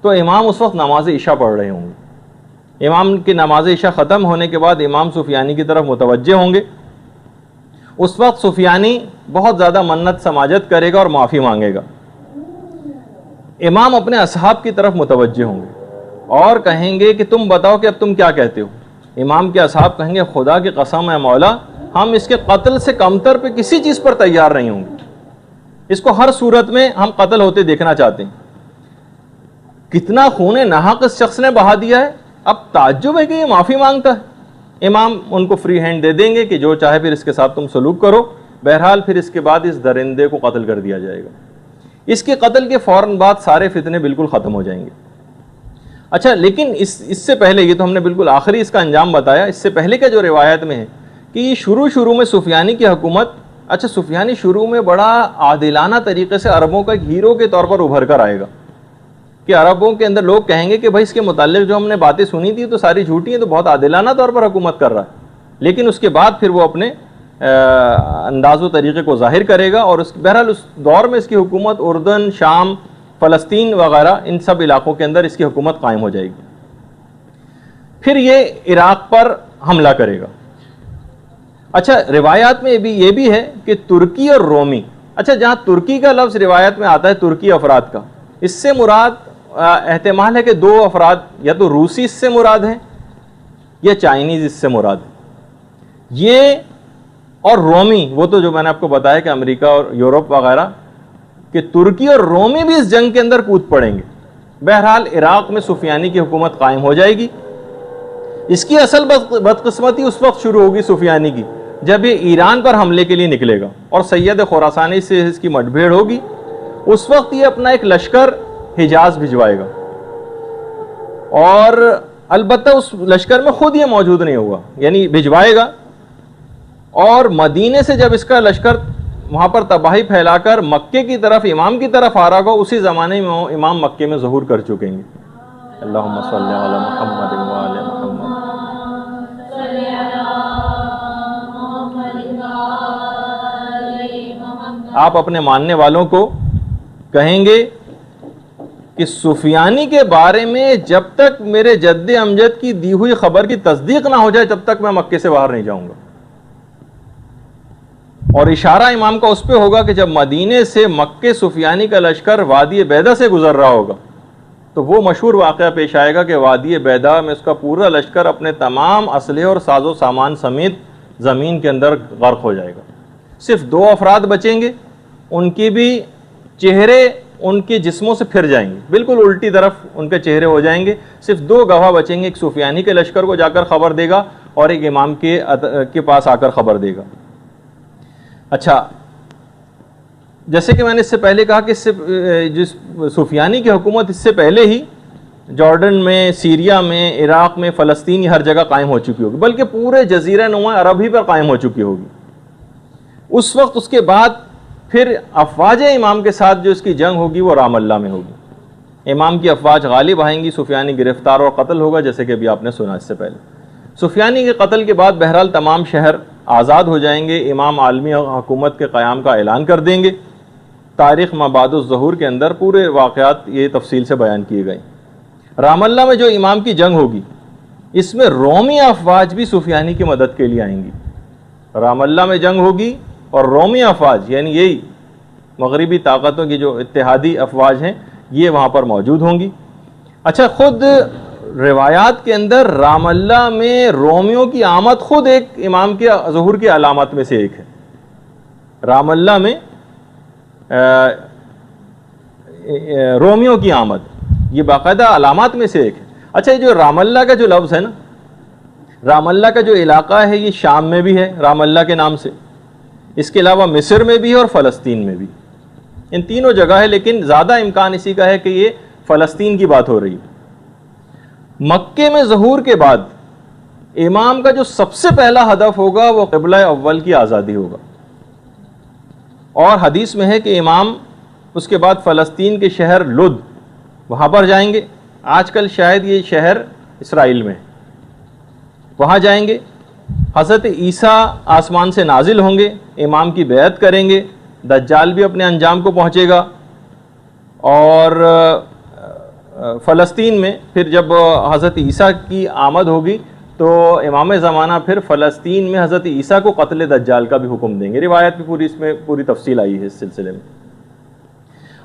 تو امام اس وقت نماز عشاء پڑھ رہے ہوں گے۔ امام کی نماز عشاء ختم ہونے کے بعد امام سفیانی کی طرف متوجہ ہوں گے۔ اس وقت سفیانی بہت زیادہ منت سماجت کرے گا اور معافی مانگے گا۔ امام اپنے اصحاب کی طرف متوجہ ہوں گے اور کہیں گے کہ تم بتاؤ کہ اب تم کیا کہتے ہو۔ امام کے اصحاب کہیں گے خدا کی قسم ہے مولا، ہم اس کے قتل سے کمتر پہ کسی چیز پر تیار نہیں ہوں گے، اس کو ہر صورت میں ہم قتل ہوتے دیکھنا چاہتے ہیں۔ کتنا خون ناحق اس شخص نے بہا دیا ہے، اب تعجب ہے کہ یہ معافی مانگتا ہے۔ امام ان کو فری ہینڈ دے دیں گے کہ جو چاہے پھر اس کے ساتھ تم سلوک کرو، بہرحال پھر اس کے بعد اس درندے کو قتل کر دیا جائے گا. اس کے قتل کے فوراً بعد سارے فتنے بالکل ختم ہو جائیں گے. اچھا لیکن اس سے پہلے، یہ تو ہم نے بالکل آخری اس کا انجام بتایا، اس سے پہلے کا جو روایت میں ہے کہ یہ شروع میں سفیانی کی حکومت، اچھا سفیانی شروع میں بڑا عادلانہ طریقے سے عربوں کا ایک ہیرو کے طور پر ابھر کر آئے گا کہ عربوں کے اندر لوگ کہیں گے کہ بھائی اس کے متعلق جو ہم نے باتیں سنی تھی تو ساری جھوٹی ہیں، تو بہت عادلانہ طور پر حکومت کر رہا ہے. لیکن اس کے بعد پھر وہ اپنے انداز و طریقے کو ظاہر کرے گا، اور بہرحال اس دور میں اس کی حکومت اردن، شام، فلسطین وغیرہ ان سب علاقوں کے اندر اس کی حکومت قائم ہو جائے گی. پھر یہ عراق پر حملہ کرے گا. اچھا روایات میں یہ بھی ہے کہ ترکی اور رومی، اچھا جہاں ترکی کا لفظ روایت میں آتا ہے ترکی افراد کا، اس سے مراد احتمال ہے کہ دو افراد، یا تو روسی اس سے مراد ہیں یا چائنیز اس سے مراد ہے. یہ اور رومی، وہ تو جو میں نے آپ کو بتایا کہ امریکہ اور یورپ وغیرہ، کہ ترکی اور رومی بھی اس جنگ کے اندر کود پڑیں گے. بہرحال عراق میں سفیانی کی حکومت قائم ہو جائے گی. اس کی اصل بدقسمتی اس وقت شروع ہوگی سفیانی کی جب یہ ایران پر حملے کے لیے نکلے گا اور سید خراسانی سے اس کی مٹ بھیڑ ہوگی. اس وقت یہ اپنا ایک لشکر حجاز بھجوائے گا، اور البتہ اس لشکر میں خود یہ موجود نہیں ہوگا، یعنی بھجوائے گا، اور مدینے سے جب اس کا لشکر وہاں پر تباہی پھیلا کر مکے کی طرف، امام کی طرف آ رہا ہوگا، اسی زمانے میں امام مکے میں ظہور کر چکیں گے. اللہم صلی علی محمد وآل محمد. آپ اپنے ماننے والوں کو کہیں گے کہ سفیانی کے بارے میں جب تک میرے جد امجد کی دی ہوئی خبر کی تصدیق نہ ہو جائے تب تک میں مکے سے باہر نہیں جاؤں گا. اور اشارہ امام کا اس پہ ہوگا کہ جب مدینے سے مکے سفیانی کا لشکر وادی بیدا سے گزر رہا ہوگا تو وہ مشہور واقعہ پیش آئے گا کہ وادی بیدا میں اس کا پورا لشکر اپنے تمام اسلحے اور ساز و سامان سمیت زمین کے اندر غرق ہو جائے گا. صرف دو افراد بچیں گے، ان کی بھی چہرے ان کے جسموں سے پھر جائیں گے، بالکل الٹی طرف ان کے چہرے ہو جائیں گے. صرف دو گواہ بچیں گے، ایک سفیانی کے لشکر کو جا کر خبر دے گا اور ایک امام کے پاس آ کر خبر دے گا. اچھا جیسے کہ میں نے اس سے پہلے کہا کہ جس سفیانی کی حکومت اس سے پہلے ہی جارڈن میں، سیریا میں، عراق میں، فلسطین، ہر جگہ قائم ہو چکی ہوگی، بلکہ پورے جزیرہ نما عرب ہی پر قائم ہو چکی ہوگی. اس وقت اس کے بعد پھر افواج امام کے ساتھ جو اس کی جنگ ہوگی وہ رام اللہ میں ہوگی. امام کی افواج غالب آئیں گی، سفیانی گرفتار اور قتل ہوگا، جیسے کہ ابھی آپ نے سنا اس سے پہلے. سفیانی کے قتل کے بعد بہرحال تمام شہر آزاد ہو جائیں گے. امام عالمی حکومت کے قیام کا اعلان کر دیں گے. تاریخ ما بعد الظہور کے اندر پورے واقعات یہ تفصیل سے بیان کیے گئے. رام اللہ میں جو امام کی جنگ ہوگی اس میں رومی افواج بھی سفیانی کی مدد کے لیے آئیں گی. رام اللہ میں جنگ ہوگی اور رومی افواج، یعنی یہی مغربی طاقتوں کی جو اتحادی افواج ہیں، یہ وہاں پر موجود ہوں گی. اچھا خود روایات کے اندر رام اللہ میں رومیوں کی آمد خود ایک امام کے ظہور کی علامات میں سے ایک ہے. رام اللہ میں رومیوں کی آمد یہ باقاعدہ علامات میں سے ایک ہے. اچھا یہ جو رام اللہ کا جو لفظ ہے نا، رام اللہ کا جو علاقہ ہے یہ شام میں بھی ہے رام اللہ کے نام سے، اس کے علاوہ مصر میں بھی ہے اور فلسطین میں بھی. ان تینوں جگہ ہے، لیکن زیادہ امکان اسی کا ہے کہ یہ فلسطین کی بات ہو رہی ہے. مکے میں ظہور کے بعد امام کا جو سب سے پہلا ہدف ہوگا وہ قبلہ اول کی آزادی ہوگا. اور حدیث میں ہے کہ امام اس کے بعد فلسطین کے شہر لد وہاں پر جائیں گے. آج کل شاید یہ شہر اسرائیل میں، وہاں جائیں گے. حضرت عیسیٰ آسمان سے نازل ہوں گے، امام کی بیعت کریں گے. دجال بھی اپنے انجام کو پہنچے گا. اور فلسطین میں پھر جب حضرت عیسیٰ کی آمد ہوگی تو امام زمانہ پھر فلسطین میں حضرت عیسیٰ کو قتل دجال کا بھی حکم دیں گے. روایت بھی پوری اس میں پوری تفصیل آئی ہے اس سلسلے میں.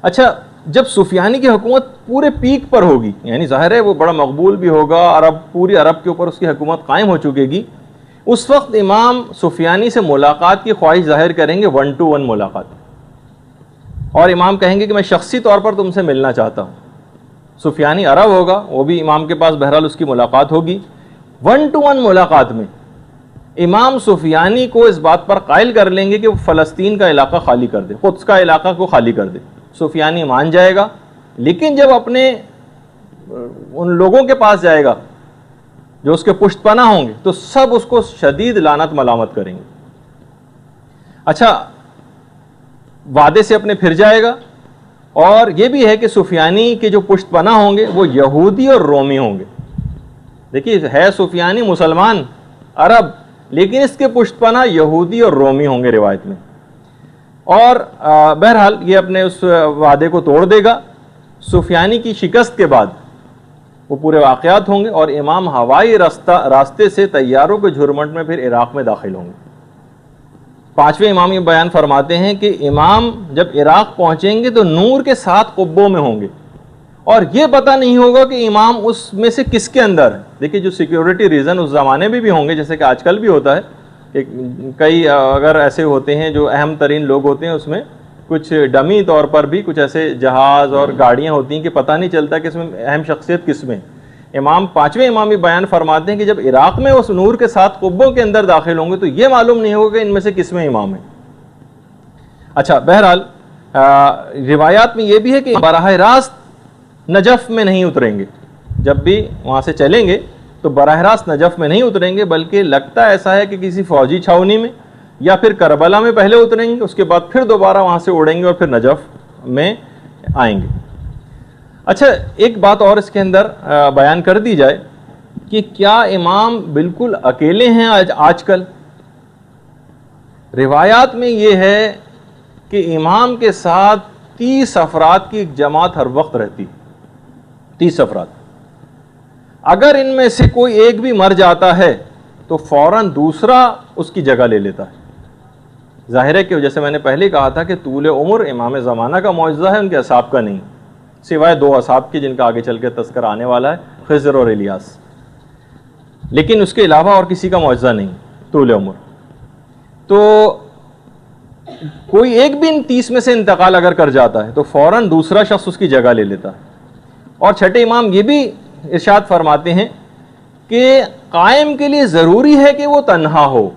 اچھا جب سفیانی کی حکومت پورے پیک پر ہوگی، یعنی ظاہر ہے وہ بڑا مقبول بھی ہوگا، پوری عرب کے اوپر اس کی حکومت قائم ہو چکے گی، اس وقت امام سفیانی سے ملاقات کی خواہش ظاہر کریں گے، 1 to 1 ملاقات. اور امام کہیں گے کہ میں شخصی طور پر تم سے ملنا چاہتا ہوں. سفیانی عرب ہوگا، وہ بھی امام کے پاس بہرحال اس کی ملاقات ہوگی. 1 to 1 ملاقات میں امام سفیانی کو اس بات پر قائل کر لیں گے کہ وہ فلسطین کا علاقہ خالی کر دے، قدس کا علاقہ کو خالی کر دے، سفیانی مان جائے گا، لیکن جب اپنے ان لوگوں کے پاس جائے گا جو اس کے پشت پناہ ہوں گے تو سب اس کو شدید لعنت ملامت کریں گے۔ اچھا، وعدے سے اپنے پھر جائے گا، اور یہ بھی ہے کہ سفیانی کے جو پشت پناہ ہوں گے وہ یہودی اور رومی ہوں گے۔ دیکھیے، ہے سفیانی مسلمان عرب، لیکن اس کے پشت پناہ یہودی اور رومی ہوں گے روایت میں، اور بہرحال یہ اپنے اس وعدے کو توڑ دے گا۔ سفیانی کی شکست کے بعد وہ پورے واقعات ہوں گے، اور امام ہوائی راستے سے طیاروں کے جھرمٹ میں پھر عراق میں داخل ہوں گے۔ پانچویں امام یہ بیان فرماتے ہیں کہ امام جب عراق پہنچیں گے تو نور کے 7 قبوں میں ہوں گے، اور یہ پتہ نہیں ہوگا کہ امام اس میں سے کس کے اندر ہے۔ دیکھیے، جو سیکیورٹی ریزن اس زمانے میں بھی ہوں گے، جیسے کہ آج کل بھی ہوتا ہے، کئی اگر ایسے ہوتے ہیں جو اہم ترین لوگ ہوتے ہیں، اس میں کچھ ڈمی طور پر بھی کچھ ایسے جہاز اور گاڑیاں ہوتی ہیں کہ پتہ نہیں چلتا کہ اس میں اہم شخصیت کس میں۔ پانچویں امام یہ بیان فرماتے ہیں کہ جب عراق میں اس نور کے 7 قبوں کے اندر داخل ہوں گے تو یہ معلوم نہیں ہوگا کہ ان میں سے کس میں امام ہے۔ اچھا، بہرحال روایات میں یہ بھی ہے کہ براہ راست نجف میں نہیں اتریں گے، جب بھی وہاں سے چلیں گے تو براہ راست نجف میں نہیں اتریں گے، بلکہ لگتا ایسا ہے کہ کسی فوجی چھاونی میں یا پھر کربلا میں پہلے اتریں گے، اس کے بعد پھر دوبارہ وہاں سے اڑیں گے اور پھر نجف میں آئیں گے۔ اچھا، ایک بات اور اس کے اندر بیان کر دی جائے کہ کیا امام بالکل اکیلے ہیں آج کل؟ روایات میں یہ ہے کہ امام کے ساتھ 30 افراد کی ایک جماعت ہر وقت رہتی، 30 افراد۔ اگر ان میں سے کوئی ایک بھی مر جاتا ہے تو فوراً دوسرا اس کی جگہ لے لیتا ہے۔ ظاہر ہے کہ جیسے میں نے پہلے کہا تھا کہ طول عمر امام زمانہ کا معجزہ ہے، ان کے اصحاب کا نہیں، سوائے 2 اصحاب کی جن کا آگے چل کے تذکرہ آنے والا ہے، خضر اور الیاس، لیکن اس کے علاوہ اور کسی کا معجزہ نہیں طول عمر۔ تو کوئی ایک بھی ان 30 میں سے انتقال اگر کر جاتا ہے تو فوراً دوسرا شخص اس کی جگہ لے لیتا ہے۔ اور چھٹے امام یہ بھی ارشاد فرماتے ہیں کہ قائم کے لیے ضروری ہے کہ وہ تنہا ہو،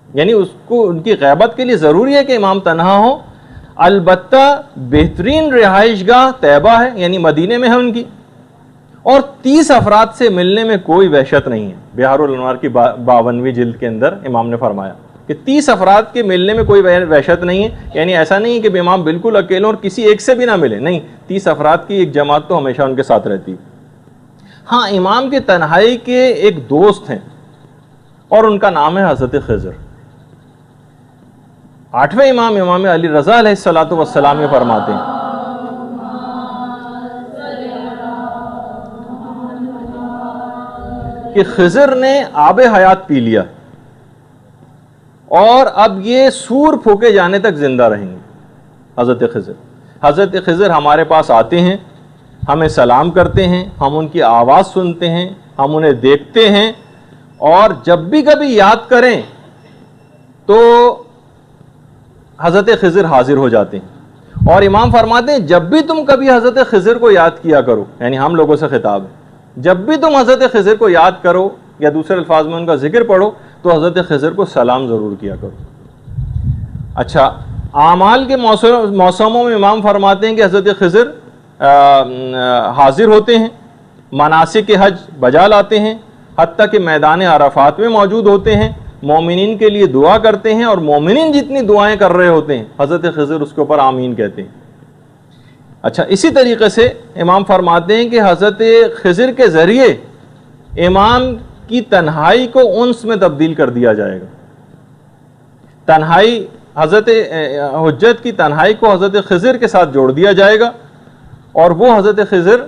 یعنی اس کو ان کی غیبت کے لیے ضروری ہے کہ امام تنہا ہو، البتہ بہترین رہائش گاہ طیبہ ہے، یعنی مدینے میں ہے ان کی، اور 30 افراد سے ملنے میں کوئی وحشت نہیں ہے۔ بہار الانوار کی 52ویں جلد کے اندر امام نے فرمایا کہ 30 افراد کے ملنے میں کوئی وحشت نہیں ہے، یعنی ایسا نہیں کہ امام بالکل اکیلے اور کسی ایک سے بھی نہ ملے، نہیں، 30 افراد کی ایک جماعت تو ہمیشہ ان کے ساتھ رہتی۔ ہاں، امام کی تنہائی کے ایک دوست ہیں اور ان کا نام ہے حضرت خضر۔ 8ویں امام امام علی رضا علیہ الصلوۃ والسلام یہ فرماتے ہیں کہ خضر نے آب حیات پی لیا اور اب یہ سور پھونکے جانے تک زندہ رہیں گے۔ حضرت خضر ہمارے پاس آتے ہیں، ہمیں سلام کرتے ہیں، ہم ان کی آواز سنتے ہیں، ہم انہیں دیکھتے ہیں، اور جب بھی کبھی یاد کریں تو حضرت خضر حاضر ہو جاتے ہیں۔ اور امام فرماتے ہیں جب بھی تم کبھی حضرت خضر کو یاد کیا کرو، یعنی ہم لوگوں سے خطاب ہے، جب بھی تم حضرت خضر کو یاد کرو یا دوسرے الفاظ میں ان کا ذکر پڑھو تو حضرت خضر کو سلام ضرور کیا کرو۔ اچھا، اعمال کے موسموں میں امام فرماتے ہیں کہ حضرت خضر حاضر ہوتے ہیں، مناسک حج بجا لاتے ہیں، حتیٰ کہ میدان عرفات میں موجود ہوتے ہیں، مومنین کے لیے دعا کرتے ہیں، اور مومنین جتنی دعائیں کر رہے ہوتے ہیں حضرت خضر اس کے اوپر آمین کہتے ہیں۔ اچھا، اسی طریقے سے امام فرماتے ہیں کہ حضرت خضر کے ذریعے امام کی تنہائی کو انس میں تبدیل کر دیا جائے گا۔ تنہائی، حضرت حجت کی تنہائی کو حضرت خضر کے ساتھ جوڑ دیا جائے گا، اور وہ حضرت خضر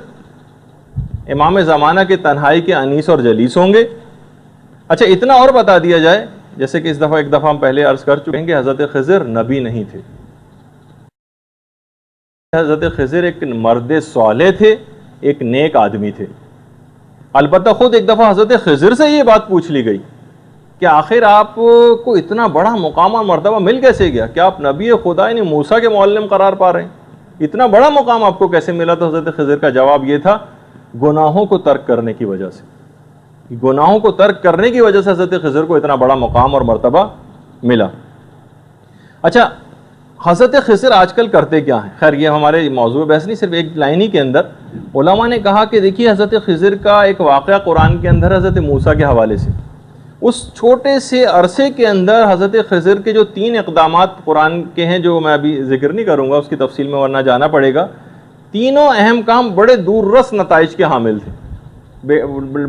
امام زمانہ کے تنہائی کے انیس اور جلیس ہوں گے۔ اچھا، اتنا اور بتا دیا جائے، جیسے کہ ایک دفعہ ہم پہلے عرض کر چکے ہیں کہ حضرت خضر نبی نہیں تھے، حضرت خضر ایک مرد صالح تھے، ایک نیک آدمی تھے۔ البتہ خود ایک دفعہ حضرت خضر سے یہ بات پوچھ لی گئی کہ آخر آپ کو اتنا بڑا مقام اور مرتبہ مل کیسے گیا؟ کیا آپ نبی خدا یعنی موسیٰ کے معلم قرار پا رہے ہیں؟ اتنا بڑا مقام آپ کو کیسے ملا؟ تو حضرت خضر کا جواب یہ تھا، گناہوں کو ترک کرنے کی وجہ سے۔ گناہوں کو ترک کرنے کی وجہ سے حضرت خضر کو اتنا بڑا مقام اور مرتبہ ملا۔ اچھا، حضرت خضر آج کل کرتے کیا ہیں؟ خیر یہ ہمارے موضوع بحث نہیں، صرف ایک لائن ہی کے اندر علماء نے کہا کہ دیکھیے حضرت خضر کا ایک واقعہ قرآن کے اندر حضرت موسیٰ کے حوالے سے، اس چھوٹے سے عرصے کے اندر حضرت خضر کے جو 3 اقدامات قرآن کے ہیں، جو میں ابھی ذکر نہیں کروں گا اس کی تفصیل میں ورنہ جانا پڑے گا، تینوں اہم کام بڑے دور رس نتائج کے حامل تھے۔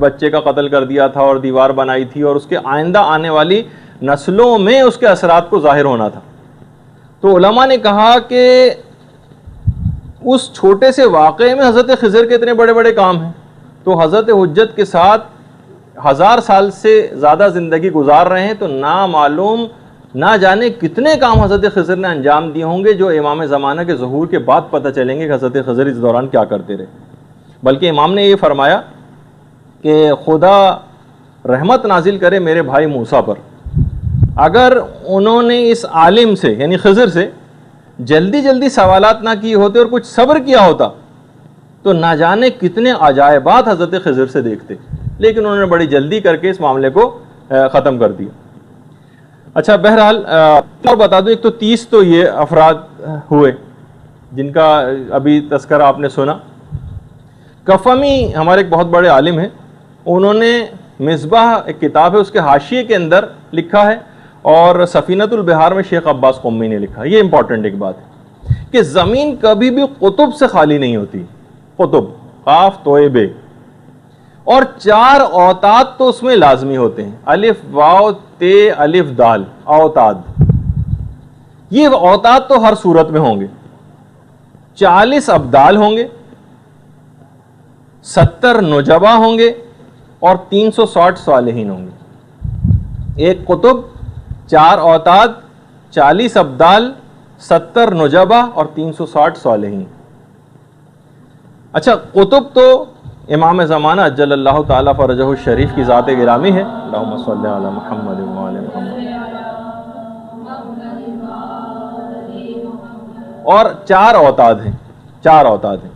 بچے کا قتل کر دیا تھا اور دیوار بنائی تھی، اور اس کے آئندہ آنے والی نسلوں میں اس کے اثرات کو ظاہر ہونا تھا۔ تو علماء نے کہا کہ اس چھوٹے سے واقعے میں حضرت خضر کے اتنے بڑے بڑے کام ہیں، تو حضرت حجت کے ساتھ 1000 سال سے زیادہ زندگی گزار رہے ہیں، تو نامعلوم نہ جانے کتنے کام حضرت خضر نے انجام دیے ہوں گے جو امام زمانہ کے ظہور کے بعد پتہ چلیں گے کہ حضرت خضر اس دوران کیا کرتے رہے۔ بلکہ امام نے یہ فرمایا کہ خدا رحمت نازل کرے میرے بھائی موسیٰ پر، اگر انہوں نے اس عالم سے یعنی خضر سے جلدی جلدی سوالات نہ کیے ہوتے اور کچھ صبر کیا ہوتا تو نہ جانے کتنے عجائبات حضرت خضر سے دیکھتے، لیکن انہوں نے بڑی جلدی کر کے اس معاملے کو ختم کر دیا۔ اچھا بہرحال اور بتا دوں، ایک تو 30 تو یہ افراد ہوئے جن کا ابھی تذکرہ آپ نے سنا۔ کفمی ہمارے ایک بہت بڑے عالم ہیں، انہوں نے مصباح ایک کتاب ہے اس کے حاشیے کے اندر لکھا ہے، اور سفینۃ البحار میں شیخ عباس قمی نے لکھا۔ یہ امپورٹنٹ ایک بات ہے کہ زمین کبھی بھی قطب سے خالی نہیں ہوتی، قطب قاف توئے بے، اور 4 اوتاد تو اس میں لازمی ہوتے ہیں، الف واو تے الف دال اوتاد۔ یہ اوتاد تو ہر صورت میں ہوں گے، 40 ابدال ہوں گے، 70 نجبا ہوں گے، اور 360 صالحین ہوں گے۔ ایک قطب، 4 اوتاد، 40 ابدال، 70 نجبا اور 360 صالحین۔ اچھا، قطب تو امام زمانہ اجل اللہ تعالیٰ فرجہ الشریف کی ذات گرامی ہے، اللہم صلی علی محمد وعلی محمد، اور 4 اوتاد ہیں، 4 اوتاد ہیں،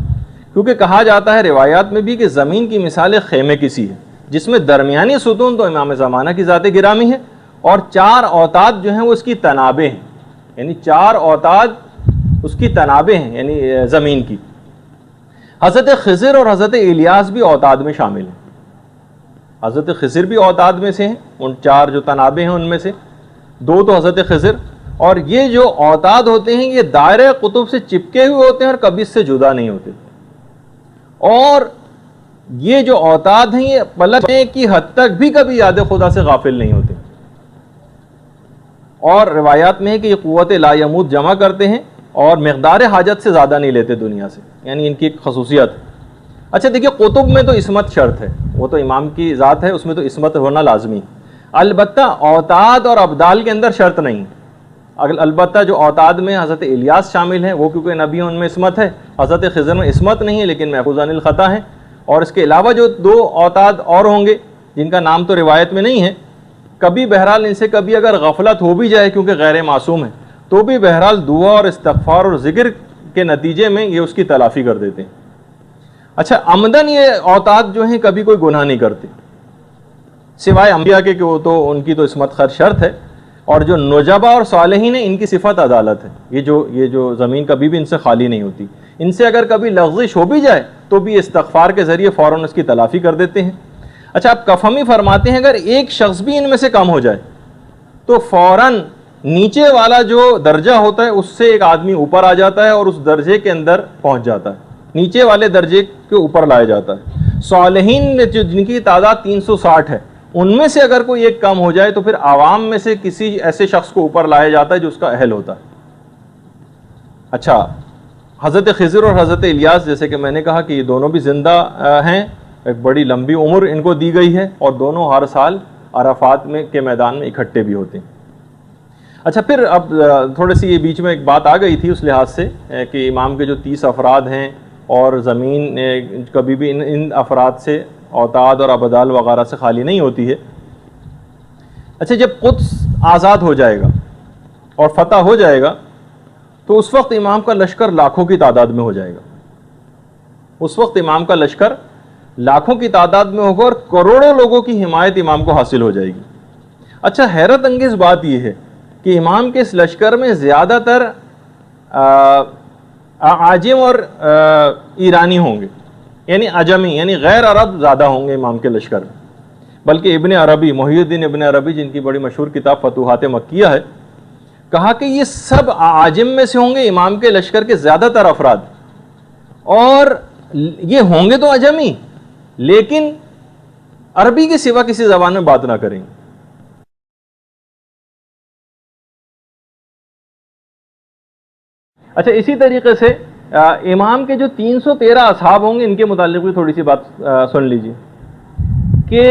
کیونکہ کہا جاتا ہے روایات میں بھی کہ زمین کی مثال ایک خیمے کی سی ہے، جس میں درمیانی ستون تو امام زمانہ کی ذات گرامی ہے، اور 4 اوتاد جو ہیں وہ اس کی تنابیں ہیں، یعنی 4 اوتاد اس کی تنابیں ہیں، یعنی زمین کی۔ حضرت خضر اور حضرت الیاس بھی اوتاد میں شامل ہیں۔ حضرت خضر بھی اوتاد میں سے ہیں، ان 4 جو تنابیں ہیں ان میں سے 2 تو حضرت خضر، اور یہ جو اوتاد ہوتے ہیں یہ دائرہ قطب سے چپکے ہوئے ہوتے ہیں اور کبھی اس سے جدا نہیں ہوتے، اور یہ جو اوتاد ہیں یہ پلٹنے کی حد تک بھی کبھی یاد خدا سے غافل نہیں ہوتے، اور روایات میں ہے کہ یہ قوت لا یموت جمع کرتے ہیں اور مقدار حاجت سے زیادہ نہیں لیتے دنیا سے، یعنی ان کی ایک خصوصیت ہے۔ اچھا دیکھیے، قطب میں تو عصمت شرط ہے، وہ تو امام کی ذات ہے، اس میں تو عصمت ہونا لازمی، البتہ اوتاد اور ابدال کے اندر شرط نہیں۔ البتہ جو اوتاد میں حضرت الیاس شامل ہیں وہ کیونکہ نبی ان میں عصمت ہے، حضرت خضر میں عصمت نہیں ہے لیکن محفوظ عن الخطا ہیں، اور اس کے علاوہ جو 2 اوتاد اور ہوں گے جن کا نام تو روایت میں نہیں ہے، کبھی بہرحال ان سے کبھی اگر غفلت ہو بھی جائے کیونکہ غیر معصوم ہے تو بھی بہرحال دعا اور استغفار اور ذکر کے نتیجے میں یہ اس کی تلافی کر دیتے ہیں۔ اچھا، عمدن یہ اوتاد جو ہیں کبھی کوئی گناہ نہیں کرتے سوائے انبیاء کے، کہ وہ تو ان کی تو عصمت خیر شرط ہے، اور جو نجبا اور صالحین ہیں ان کی صفت عدالت ہے، یہ جو زمین کبھی بھی ان سے خالی نہیں ہوتی، ان سے اگر کبھی لغزش ہو بھی جائے تو بھی استغفار کے ذریعے فوراً اس کی تلافی کر دیتے ہیں۔ اچھا، اب کفمی فرماتے ہیں اگر ایک شخص بھی ان میں سے کم ہو جائے تو فوراً نیچے والا جو درجہ ہوتا ہے اس سے ایک آدمی اوپر آ جاتا ہے اور اس درجے کے اندر پہنچ جاتا ہے، نیچے والے درجے کے اوپر لایا جاتا ہے۔ صالحین جن کی تعداد 360 ہے، ان میں سے اگر کوئی ایک کم ہو جائے تو پھر عوام میں سے کسی ایسے شخص کو اوپر لایا جاتا ہے جو اس کا اہل ہوتا ہے۔ اچھا، حضرت خضر اور حضرت الیاس جیسے کہ میں نے کہا کہ یہ دونوں بھی زندہ ہیں، ایک بڑی لمبی عمر ان کو دی گئی ہے، اور دونوں ہر سال عرفات میں کے میدان میں اکٹھے بھی ہوتے ہیں۔ اچھا، پھر اب تھوڑی سی یہ بیچ میں ایک بات آ گئی تھی اس لحاظ سے کہ امام کے جو 30 افراد ہیں اور زمین کبھی بھی ان افراد سے اوتاد اور ابدال وغیرہ سے خالی نہیں ہوتی ہے۔ اچھا، جب قدس آزاد ہو جائے گا اور فتح ہو جائے گا تو اس وقت امام کا لشکر لاکھوں کی تعداد میں ہو جائے گا، اس وقت امام کا لشکر لاکھوں کی تعداد میں ہوگا اور کروڑوں لوگوں کی حمایت امام کو حاصل ہو جائے گی۔ اچھا، حیرت انگیز بات یہ ہے کہ امام کے اس لشکر میں زیادہ تر عاجم اور ایرانی ہوں گے، یعنی عجمی، یعنی غیر عرب زیادہ ہوں گے امام کے لشکر میں۔ بلکہ ابن عربی، محی الدین ابن عربی، جن کی بڑی مشہور کتاب فتوحات مکیہ ہے، کہا کہ یہ سب عاجم میں سے ہوں گے امام کے لشکر کے زیادہ تر افراد، اور یہ ہوں گے تو عجمی لیکن عربی کے سوا کسی زبان میں بات نہ کریں گے۔ اچھا، اسی طریقے سے امام کے جو 313 اصحاب ہوں گے، ان کے متعلق بھی تھوڑی سی بات سن لیجیے کہ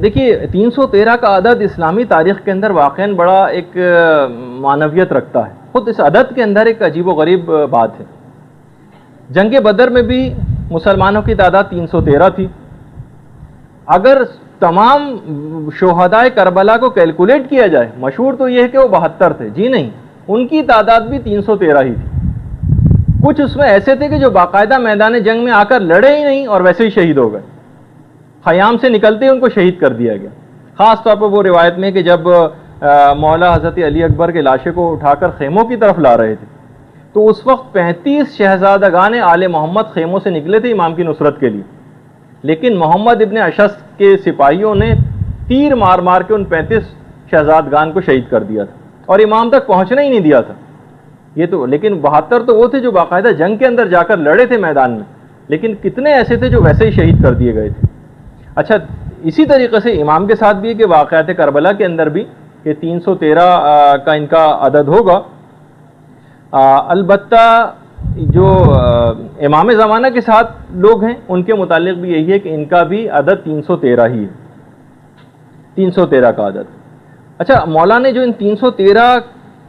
دیکھیے 313 کا عدد اسلامی تاریخ کے اندر واقعاً بڑا ایک معنویت رکھتا ہے۔ خود اس عدد کے اندر ایک عجیب و غریب بات ہے۔ جنگ بدر میں بھی مسلمانوں کی تعداد 313 تھی۔ اگر تمام شہدائے کربلا کو کیلکولیٹ کیا جائے، مشہور تو یہ ہے کہ وہ 72 تھے، جی نہیں، ان کی تعداد بھی 313 ہی تھی۔ کچھ اس میں ایسے تھے کہ جو باقاعدہ میدان جنگ میں آ کر لڑے ہی نہیں اور ویسے ہی شہید ہو گئے، خیام سے نکلتے ہی ان کو شہید کر دیا گیا۔ خاص طور پر وہ روایت میں کہ جب مولا حضرت علی اکبر کے لاشے کو اٹھا کر خیموں کی طرف لا رہے تھے تو اس وقت 35 شہزادگان آل محمد خیموں سے نکلے تھے امام کی نصرت کے لیے، لیکن محمد ابن اشعث کے سپاہیوں نے تیر مار مار کے ان 35 شہزادگان کو شہید کر دیا تھا اور امام تک پہنچنا ہی نہیں دیا تھا۔ یہ تو لیکن 72 تو وہ تھے جو باقاعدہ جنگ کے اندر جا کر لڑے تھے میدان میں، لیکن کتنے ایسے تھے جو ویسے ہی شہید کر دیے گئے تھے۔ اچھا، اسی طریقے سے امام کے ساتھ بھی ہے کہ واقعات کربلا کے اندر بھی کہ 313 کا ان کا عدد ہوگا۔ البتہ جو امام زمانہ کے ساتھ لوگ ہیں ان کے متعلق بھی یہی ہے کہ ان کا بھی عدد 313 ہی ہے، 313 کا عدد۔ اچھا، مولا نے جو ان 313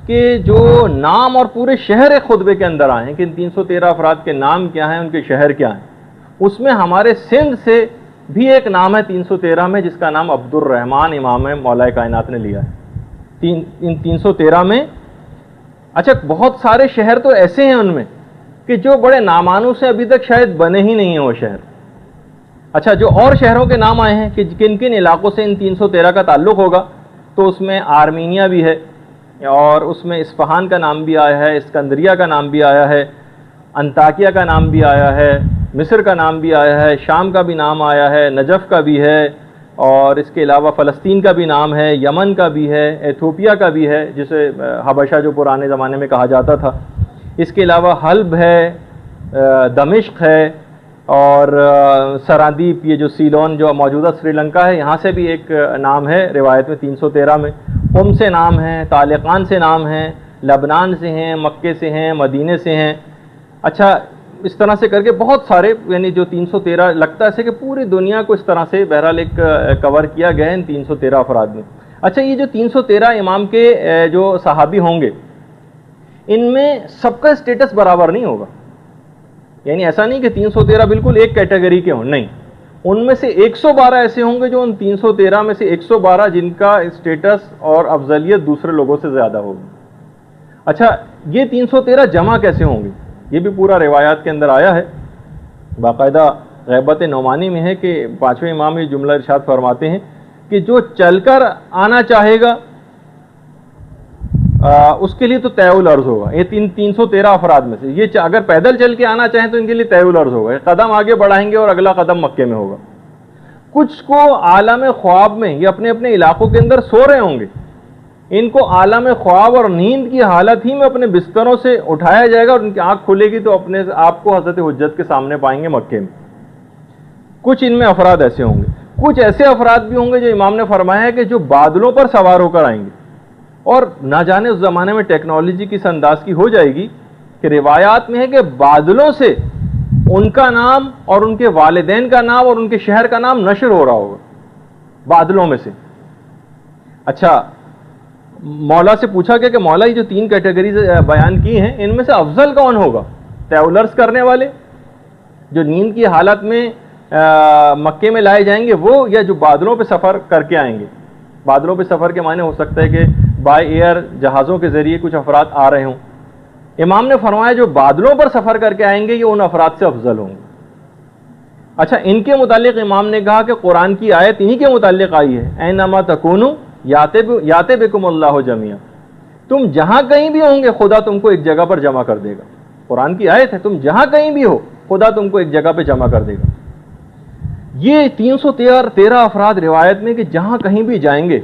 کے جو نام اور پورے شہر ایک خطبے کے اندر آئے ہیں کہ ان 313 افراد کے نام کیا ہیں، ان کے شہر کیا ہیں، اس میں ہمارے سندھ سے بھی ایک نام ہے 313 میں جس کا نام عبد الرحمن امام مولا کائنات نے لیا ہے ان 313 میں۔ اچھا، بہت سارے شہر تو ایسے ہیں ان میں کہ جو بڑے نامانوس سے ابھی تک شاید بنے ہی نہیں ہیں وہ شہر۔ اچھا، جو اور شہروں کے نام آئے ہیں کہ کن کن علاقوں سے ان 313 کا تعلق ہوگا، تو اس میں آرمینیا بھی ہے اور اس میں اصفہان کا نام بھی آیا ہے، اسکندریہ کا نام بھی آیا ہے، انطاکیہ کا نام بھی آیا ہے، مصر کا نام بھی آیا ہے، شام کا بھی نام آیا ہے، نجف کا بھی ہے، اور اس کے علاوہ فلسطین کا بھی نام ہے، یمن کا بھی ہے، ایتھوپیا کا بھی ہے جسے حبشہ جو پرانے زمانے میں کہا جاتا تھا، اس کے علاوہ حلب ہے، دمشق ہے، اور سرادیپ، یہ جو سیلون جو موجودہ سری لنکا ہے، یہاں سے بھی ایک نام ہے روایت میں 313 میں، سے نام ہیں، طالقان سے نام ہیں، لبنان سے ہیں، مکے سے ہیں، مدینے سے ہیں۔ اچھا، اس طرح سے کر کے بہت سارے، یعنی جو 313 لگتا ہے کہ پوری دنیا کو اس طرح سے بہرحال ایک کور کیا گیا ہے ان 313 افراد میں۔ اچھا، یہ جو 313 امام کے جو صحابی ہوں گے، ان میں سب کا اسٹیٹس برابر نہیں ہوگا، یعنی ایسا نہیں کہ 313 بالکل ایک کیٹیگری کے ہوں، نہیں، ان میں سے 112 ایسے ہوں گے جو ان 313 میں سے 112 جن کا اسٹیٹس اور افضلیت دوسرے لوگوں سے زیادہ ہوگی۔ اچھا، یہ 313 جمع کیسے ہوں گے، یہ بھی پورا روایات کے اندر آیا ہے، باقاعدہ غیبت نعمانی میں ہے کہ 5ویں امام یہ جملہ ارشاد فرماتے ہیں کہ جو چل کر آنا چاہے گا اس کے لیے تو طے الارض ہوگا۔ یہ 313 افراد میں سے یہ اگر پیدل چل کے آنا چاہیں تو ان کے لیے طے الارض ہوگا، قدم آگے بڑھائیں گے اور اگلا قدم مکے میں ہوگا۔ کچھ کو عالم خواب میں یہ اپنے اپنے علاقوں کے اندر سو رہے ہوں گے، ان کو عالم خواب اور نیند کی حالت ہی میں اپنے بستروں سے اٹھایا جائے گا اور ان کی آنکھ کھلے گی تو اپنے آپ کو حضرت حجت کے سامنے پائیں گے مکے میں۔ کچھ ان میں افراد ایسے ہوں گے، کچھ ایسے افراد بھی ہوں گے جو امام نے فرمایا ہے کہ جو بادلوں پر سوار ہو کر آئیں گے، اور نہ جانے اس زمانے میں ٹیکنالوجی کس انداز کی ہو جائے گی کہ روایات میں ہے کہ بادلوں سے ان کا نام اور ان کے والدین کا نام اور ان کے شہر کا نام نشر ہو رہا ہوگا، بادلوں میں سے۔ اچھا، مولا سے پوچھا گیا کہ مولا یہ جو 3 کیٹیگریز بیان کی ہیں ان میں سے افضل کون ہوگا، ٹریولرز کرنے والے جو نیند کی حالت میں مکے میں لائے جائیں گے وہ، یا جو بادلوں پہ سفر کر کے آئیں گے؟ بادلوں پہ سفر کے معنی ہو سکتا ہے کہ بائی ایئر جہازوں کے ذریعے کچھ افراد آ رہے ہوں۔ امام نے فرمایا جو بادلوں پر سفر کر کے آئیں گے یہ ان افراد سے افضل ہوں گے۔ اچھا، ان کے متعلق امام نے کہا کہ قرآن کی آیت انہی کے متعلق آئی ہے، اینما تکونوا یات بکم اللہ جمیعا، تم جہاں کہیں بھی ہوں گے خدا تم کو ایک جگہ پر جمع کر دے گا۔ قرآن کی آیت ہے، تم جہاں کہیں بھی ہو خدا تم کو ایک جگہ پہ جمع کر دے گا۔ یہ 313 افراد روایت میں کہ جہاں کہیں بھی جائیں گے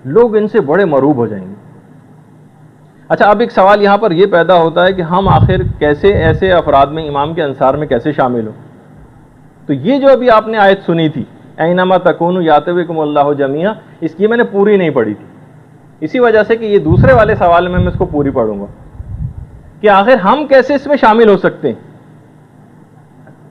لوگ ان سے بڑے مرعوب ہو جائیں گے۔ اچھا، اب ایک سوال یہاں پر یہ پیدا ہوتا ہے کہ ہم آخر کیسے ایسے افراد میں امام کے انصار میں کیسے شامل ہوں؟ تو یہ جو ابھی آپ نے آیت سنی تھی، اینما تکونوا یات بکم اللہ جمیعا، اس کی میں نے پوری نہیں پڑھی تھی، اسی وجہ سے کہ یہ دوسرے والے سوال میں اس کو پوری پڑھوں گا کہ آخر ہم کیسے اس میں شامل ہو سکتے ہیں۔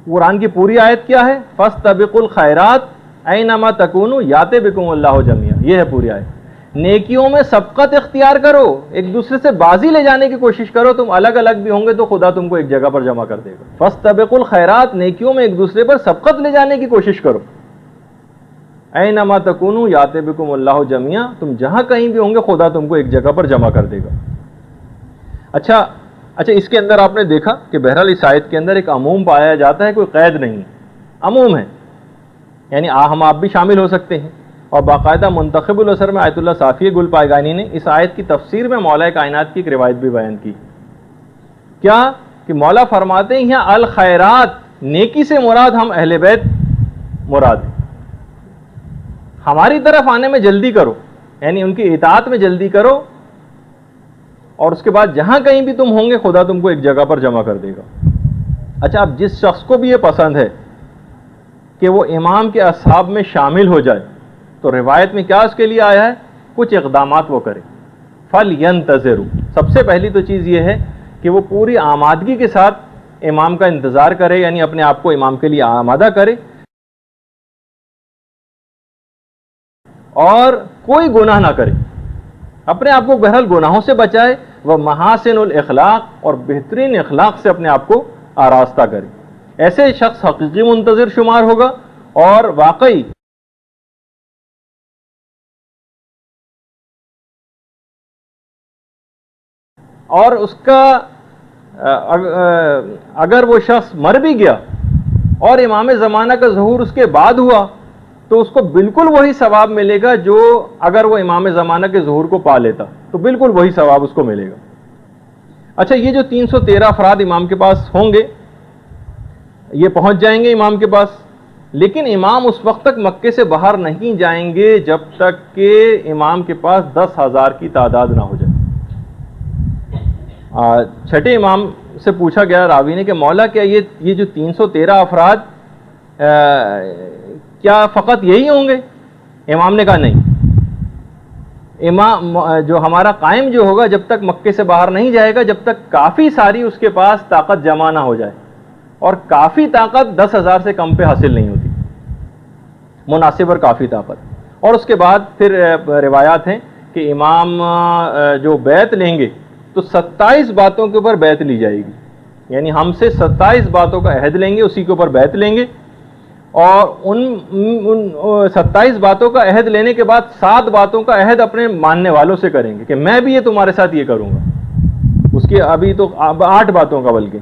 قرآن کی پوری آیت کیا ہے؟ فاستبقوا الخیرات اینما تکونوا یات بکم اللہ جمیعا، یہ ہے پوری آیت۔ نیکیوں میں سبقت اختیار کرو، ایک دوسرے سے بازی لے جانے کی کوشش کرو، تم الگ الگ بھی ہوں گے تو خدا تم کو ایک جگہ پر جمع کر دے گا۔ فاستبقوا الخیرات، نیکیوں میں ایک دوسرے پر سبقت لے جانے کی کوشش کرو۔ اینما تکونوا یات بکم اللہ جمیعا، تم جہاں کہیں بھی ہوں گے خدا تم کو ایک جگہ پر جمع کر دے گا۔ اچھا، اس کے اندر آپ نے دیکھا کہ بہرحال اس آیت کے اندر ایک عموم پایا جاتا ہے، کوئی قید نہیں ہے، عموم ہے، یعنی ہم آپ بھی شامل ہو سکتے ہیں۔ اور باقاعدہ منتخب الاثر میں آیت اللہ صافی گل پائیگانی نے اس آیت کی تفسیر میں مولا کائنات کی ایک روایت بھی بیان کی، کیا کہ مولا فرماتے ہیں یہاں الخیرات، نیکی سے مراد ہم اہل بیت مراد ہیں، ہماری طرف آنے میں جلدی کرو، یعنی ان کی اطاعت میں جلدی کرو، اور اس کے بعد جہاں کہیں بھی تم ہوں گے خدا تم کو ایک جگہ پر جمع کر دے گا۔ اچھا، اب جس شخص کو بھی یہ پسند ہے کہ وہ امام کے اصحاب میں شامل ہو جائے تو روایت میں کیا اس کے لیے آیا ہے؟ کچھ اقدامات وہ کرے۔ فَلْيَنْتَظِرُوا، سب سے پہلی تو چیز یہ ہے کہ وہ پوری آمادگی کے ساتھ امام کا انتظار کرے، یعنی اپنے آپ کو امام کے لیے آمادہ کرے، اور کوئی گناہ نہ کرے، اپنے آپ کو بہرحال گناہوں سے بچائے، وہ محاسن الاخلاق، اور بہترین اخلاق سے اپنے آپ کو آراستہ کرے۔ ایسے شخص حقیقی منتظر شمار ہوگا اور واقعی اور اس کا اگر وہ شخص مر بھی گیا اور امام زمانہ کا ظہور اس کے بعد ہوا تو اس کو بالکل وہی ثواب ملے گا جو اگر وہ امام زمانہ کے ظہور کو پا لیتا، تو بالکل وہی ثواب اس کو ملے گا۔ اچھا، یہ جو 313 افراد امام کے پاس ہوں گے، یہ پہنچ جائیں گے امام کے پاس، لیکن امام اس وقت تک مکے سے باہر نہیں جائیں گے جب تک کہ امام کے پاس 10,000 کی تعداد نہ ہو جائے۔ چھٹے امام سے پوچھا گیا راوی نے کہ مولا کیا یہ جو 313 افراد کیا فقط یہی ہوں گے؟ امام نے کہا نہیں، امام جو ہمارا قائم جو ہوگا جب تک مکے سے باہر نہیں جائے گا جب تک کافی ساری اس کے پاس طاقت جمع نہ ہو جائے، اور کافی طاقت 10,000 سے کم پہ حاصل نہیں ہوتی، مناسب اور کافی طاقت۔ اور اس کے بعد پھر روایات ہیں کہ امام جو بیعت لیں گے تو 27 باتوں کے اوپر بیعت لی جائے گی، یعنی ہم سے 27 باتوں کا عہد لیں گے، اسی کے اوپر بیعت لیں گے، اور ان 27 باتوں کا عہد لینے کے بعد 7 باتوں کا عہد اپنے ماننے والوں سے کریں گے کہ میں بھی یہ تمہارے ساتھ یہ کروں گا۔ اس کی ابھی تو 8 باتوں کا، بلکہ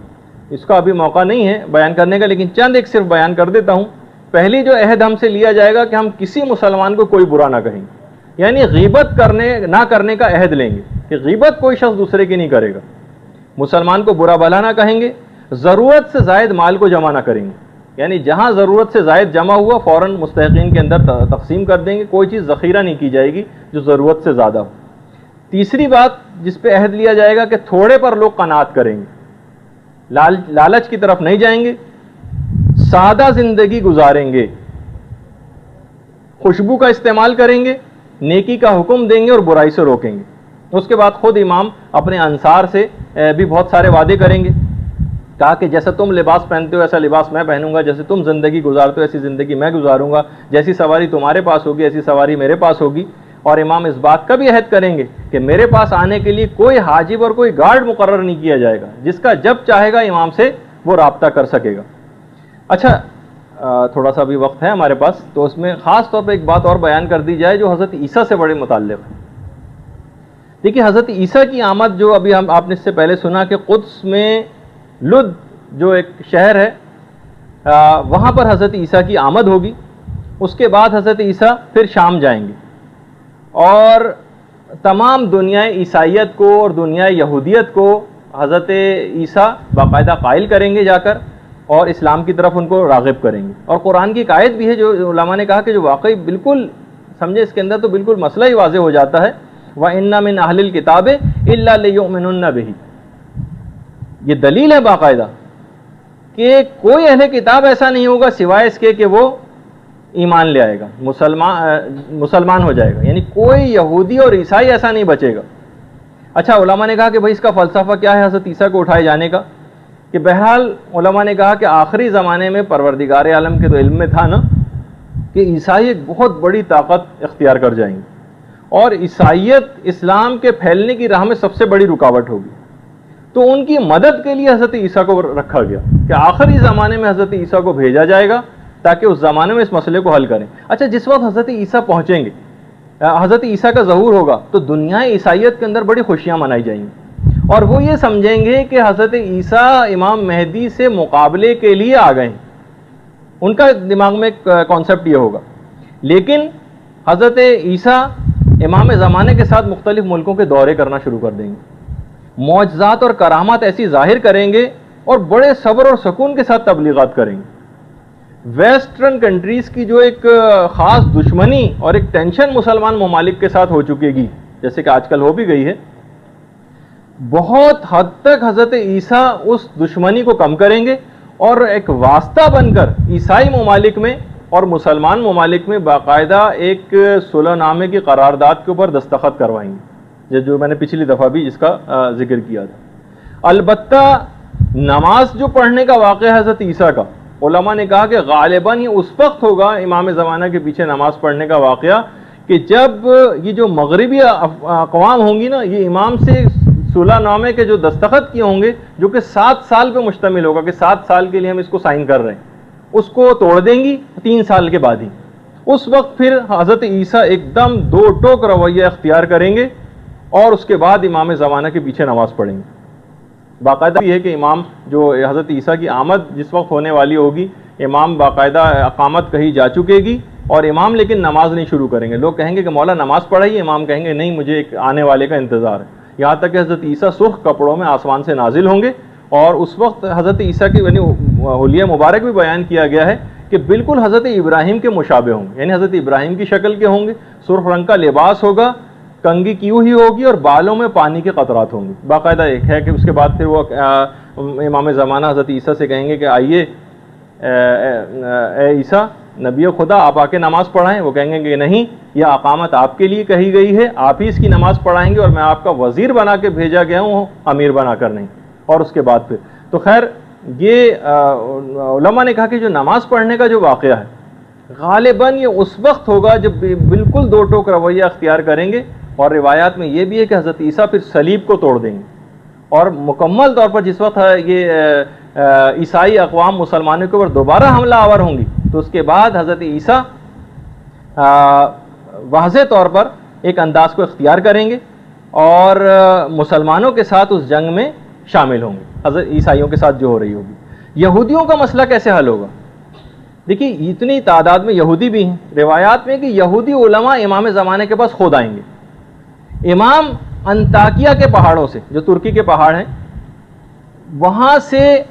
اس کا ابھی موقع نہیں ہے بیان کرنے کا، لیکن چند ایک صرف بیان کر دیتا ہوں۔ پہلی جو عہد ہم سے لیا جائے گا کہ ہم کسی مسلمان کو کوئی برا نہ کہیں گے، یعنی غیبت نہ کرنے کا عہد لیں گے کہ غیبت کوئی شخص دوسرے کی نہیں کرے گا، مسلمان کو برا بھلا نہ کہیں گے، ضرورت سے زائد مال کو جمع نہ کریں گے، یعنی جہاں ضرورت سے زائد جمع ہوا فوراً مستحقین کے اندر تقسیم کر دیں گے، کوئی چیز ذخیرہ نہیں کی جائے گی جو ضرورت سے زیادہ ہو۔ تیسری بات جس پہ عہد لیا جائے گا کہ تھوڑے پر لوگ قناعت کریں گے، لالچ کی طرف نہیں جائیں گے، سادہ زندگی گزاریں گے، خوشبو کا استعمال کریں گے، نیکی کا حکم دیں گے اور برائی سے روکیں گے۔ اس کے بعد خود امام اپنے انصار سے بھی بہت سارے وعدے کریں گے، کہا کہ جیسا تم لباس پہنتے ہو ایسا لباس میں پہنوں گا، جیسے تم زندگی گزارتے ہو ایسی زندگی میں گزاروں گا، جیسی سواری تمہارے پاس ہوگی ایسی سواری میرے پاس ہوگی۔ اور امام اس بات کا بھی عہد کریں گے کہ میرے پاس آنے کے لیے کوئی حاجب اور کوئی گارڈ مقرر نہیں کیا جائے گا، جس کا جب چاہے گا امام سے وہ رابطہ کر سکے گا۔ اچھا، تھوڑا سا بھی وقت ہے ہمارے پاس، تو اس میں خاص طور پہ ایک بات اور بیان کر دی جائے جو حضرت عیسیٰ سے بڑے متعلق ہے۔ دیکھیے، حضرت عیسیٰ کی آمد جو ابھی آپ نے اس سے پہلے سنا کہ قدس میں لد جو ایک شہر ہے وہاں پر حضرت عیسیٰ کی آمد ہوگی. اس کے بعد حضرت عیسیٰ پھر شام جائیں گے اور تمام دنیا عیسائیت کو اور دنیا یہودیت کو حضرت عیسیٰ باقاعدہ قائل کریں گے جا کر اور اسلام کی طرف ان کو راغب کریں گے. اور قرآن کی ایک آیت بھی ہے جو علماء نے کہا کہ جو واقعی بالکل سمجھے اس کے اندر تو بالکل مسئلہ ہی واضح ہو جاتا ہے. وَإِنَّ مِنْ أَهْلِ الْكِتَابِ إِلَّا لِيُؤْمِنُنَّ بِهِ. یہ دلیل ہے باقاعدہ کہ کوئی اہل کتاب ایسا نہیں ہوگا سوائے اس کے کہ وہ ایمان لے آئے گا, مسلمان ہو جائے گا, یعنی کوئی یہودی اور عیسائی ایسا نہیں بچے گا. اچھا علماء نے کہا کہ بھائی اس کا فلسفہ کیا ہے حضرت عیسیٰ کو اٹھائے جانے کا, کہ بہرحال علماء نے کہا کہ آخری زمانے میں پروردگار عالم کے تو علم میں تھا نا کہ عیسائی ایک بہت بڑی طاقت اختیار کر جائیں گے اور عیسائیت اسلام کے پھیلنے کی راہ میں سب سے بڑی رکاوٹ ہوگی. تو ان کی مدد کے لیے حضرت عیسیٰ کو رکھا گیا کہ آخری زمانے میں حضرت عیسیٰ کو بھیجا جائے گا تاکہ اس زمانے میں اس مسئلے کو حل کریں. اچھا جس وقت حضرت عیسیٰ پہنچیں گے, حضرت عیسیٰ کا ظہور ہوگا تو دنیا عیسائیت کے اندر بڑی خوشیاں منائی جائیں گی اور وہ یہ سمجھیں گے کہ حضرت عیسیٰ امام مہدی سے مقابلے کے لیے آ گئے ہیں. ان کا دماغ میں کانسیپٹ یہ ہوگا. لیکن حضرت عیسیٰ امام زمانے کے ساتھ مختلف ملکوں کے دورے کرنا شروع کر دیں گے, معجزات اور کرامات ایسی ظاہر کریں گے اور بڑے صبر اور سکون کے ساتھ تبلیغات کریں گے. ویسٹرن کنٹریز کی جو ایک خاص دشمنی اور ایک ٹینشن مسلمان ممالک کے ساتھ ہو چکے گی, جیسے کہ آج کل ہو بھی گئی ہے, بہت حد تک حضرت عیسیٰ اس دشمنی کو کم کریں گے اور ایک واسطہ بن کر عیسائی ممالک میں اور مسلمان ممالک میں باقاعدہ ایک صلح نامے کی قرارداد کے اوپر دستخط کروائیں گے, جو میں نے پچھلی دفعہ بھی اس کا ذکر کیا تھا. البتہ نماز جو پڑھنے کا واقعہ حضرت عیسیٰ کا, علماء نے کہا کہ غالباً یہ اس وقت ہوگا امام زمانہ کے پیچھے نماز پڑھنے کا واقعہ کہ جب یہ جو مغربی اقوام ہوں گی نا, یہ امام سے صلح نامے کے جو دستخط کیے ہوں گے جو کہ 7 سال پہ مشتمل ہوگا کہ 7 سال کے لیے ہم اس کو سائن کر رہے ہیں, اس کو توڑ دیں گی 3 سال کے بعد ہی. اس وقت پھر حضرت عیسیٰ ایک دم دو ٹوک رویہ اختیار کریں گے اور اس کے بعد امام زمانہ کے پیچھے نماز پڑھیں گے. باقاعدہ یہ ہے کہ امام جو حضرت عیسیٰ کی آمد جس وقت ہونے والی ہوگی, امام باقاعدہ اقامت کہیں جا چکے گی اور امام لیکن نماز نہیں شروع کریں گے. لوگ کہیں گے کہ مولا نماز پڑھائیے, امام کہیں گے نہیں مجھے ایک آنے والے کا انتظار ہے. یہاں تک کہ حضرت عیسیٰ سرخ کپڑوں میں آسمان سے نازل ہوں گے اور اس وقت حضرت عیسیٰ کی حلیہ مبارک بھی بیان کیا گیا ہے کہ بالکل حضرت ابراہیم کے مشابہ ہوں گے, یعنی حضرت ابراہیم کی شکل کے ہوں گے, سرخ رنگ کا لباس ہوگا, کنگھی کی ہوئی ہوگی اور بالوں میں پانی کے قطرات ہوں گے. باقاعدہ ایک ہے کہ اس کے بعد پھر وہ امام زمانہ حضرت عیسیٰ سے کہیں گے کہ آئیے اے عیسیٰ نبی خدا آپ آ کے نماز پڑھائیں. وہ کہیں گے کہ نہیں, یہ اقامت آپ کے لیے کہی گئی ہے, آپ ہی اس کی نماز پڑھائیں گے اور میں آپ کا وزیر بنا کے بھیجا گیا ہوں, امیر بنا کر نہیں. اور اس کے بعد پھر تو خیر یہ علماء نے کہا کہ جو نماز پڑھنے کا جو واقعہ ہے غالباً یہ اس وقت ہوگا جب بالکل دو ٹوک رویہ اختیار کریں گے. اور روایات میں یہ بھی ہے کہ حضرت عیسیٰ پھر صلیب کو توڑ دیں گے اور مکمل طور پر جس وقت یہ عیسائی اقوام مسلمانوں کے اوپر دوبارہ حملہ آور ہوں گی تو اس کے بعد حضرت عیسیٰ واضح طور پر ایک انداز کو اختیار کریں گے اور مسلمانوں کے ساتھ اس جنگ میں شامل ہوں گے حضرت عیسائیوں کے ساتھ جو ہو رہی ہوگی. یہودیوں کا مسئلہ کیسے حل ہوگا؟ دیکھیے اتنی تعداد میں یہودی بھی ہیں, روایات میں کہ یہودی علماء امام زمانے کے پاس خود آئیں گے. امام انطاکیہ کے پہاڑوں سے, جو ترکی کے پہاڑ ہیں, وہاں سے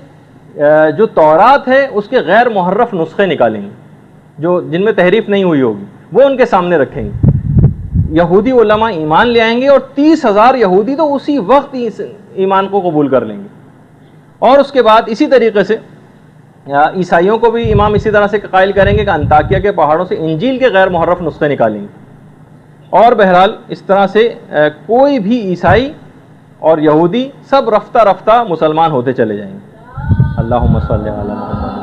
جو تورات ہے اس کے غیر محرف نسخے نکالیں گے جو جن میں تحریف نہیں ہوئی ہوگی, وہ ان کے سامنے رکھیں گے. یہودی علماء ایمان لے آئیں گے اور 30,000 یہودی تو اسی وقت ایمان کو قبول کر لیں گے. اور اس کے بعد اسی طریقے سے عیسائیوں کو بھی امام اسی طرح سے قائل کریں گے کہ انطاکیہ کے پہاڑوں سے انجیل کے غیر محرف نسخے نکالیں گے. اور بہرحال اس طرح سے کوئی بھی عیسائی اور یہودی سب رفتہ رفتہ مسلمان ہوتے چلے جائیں گے. اللہم صلی علی محمد.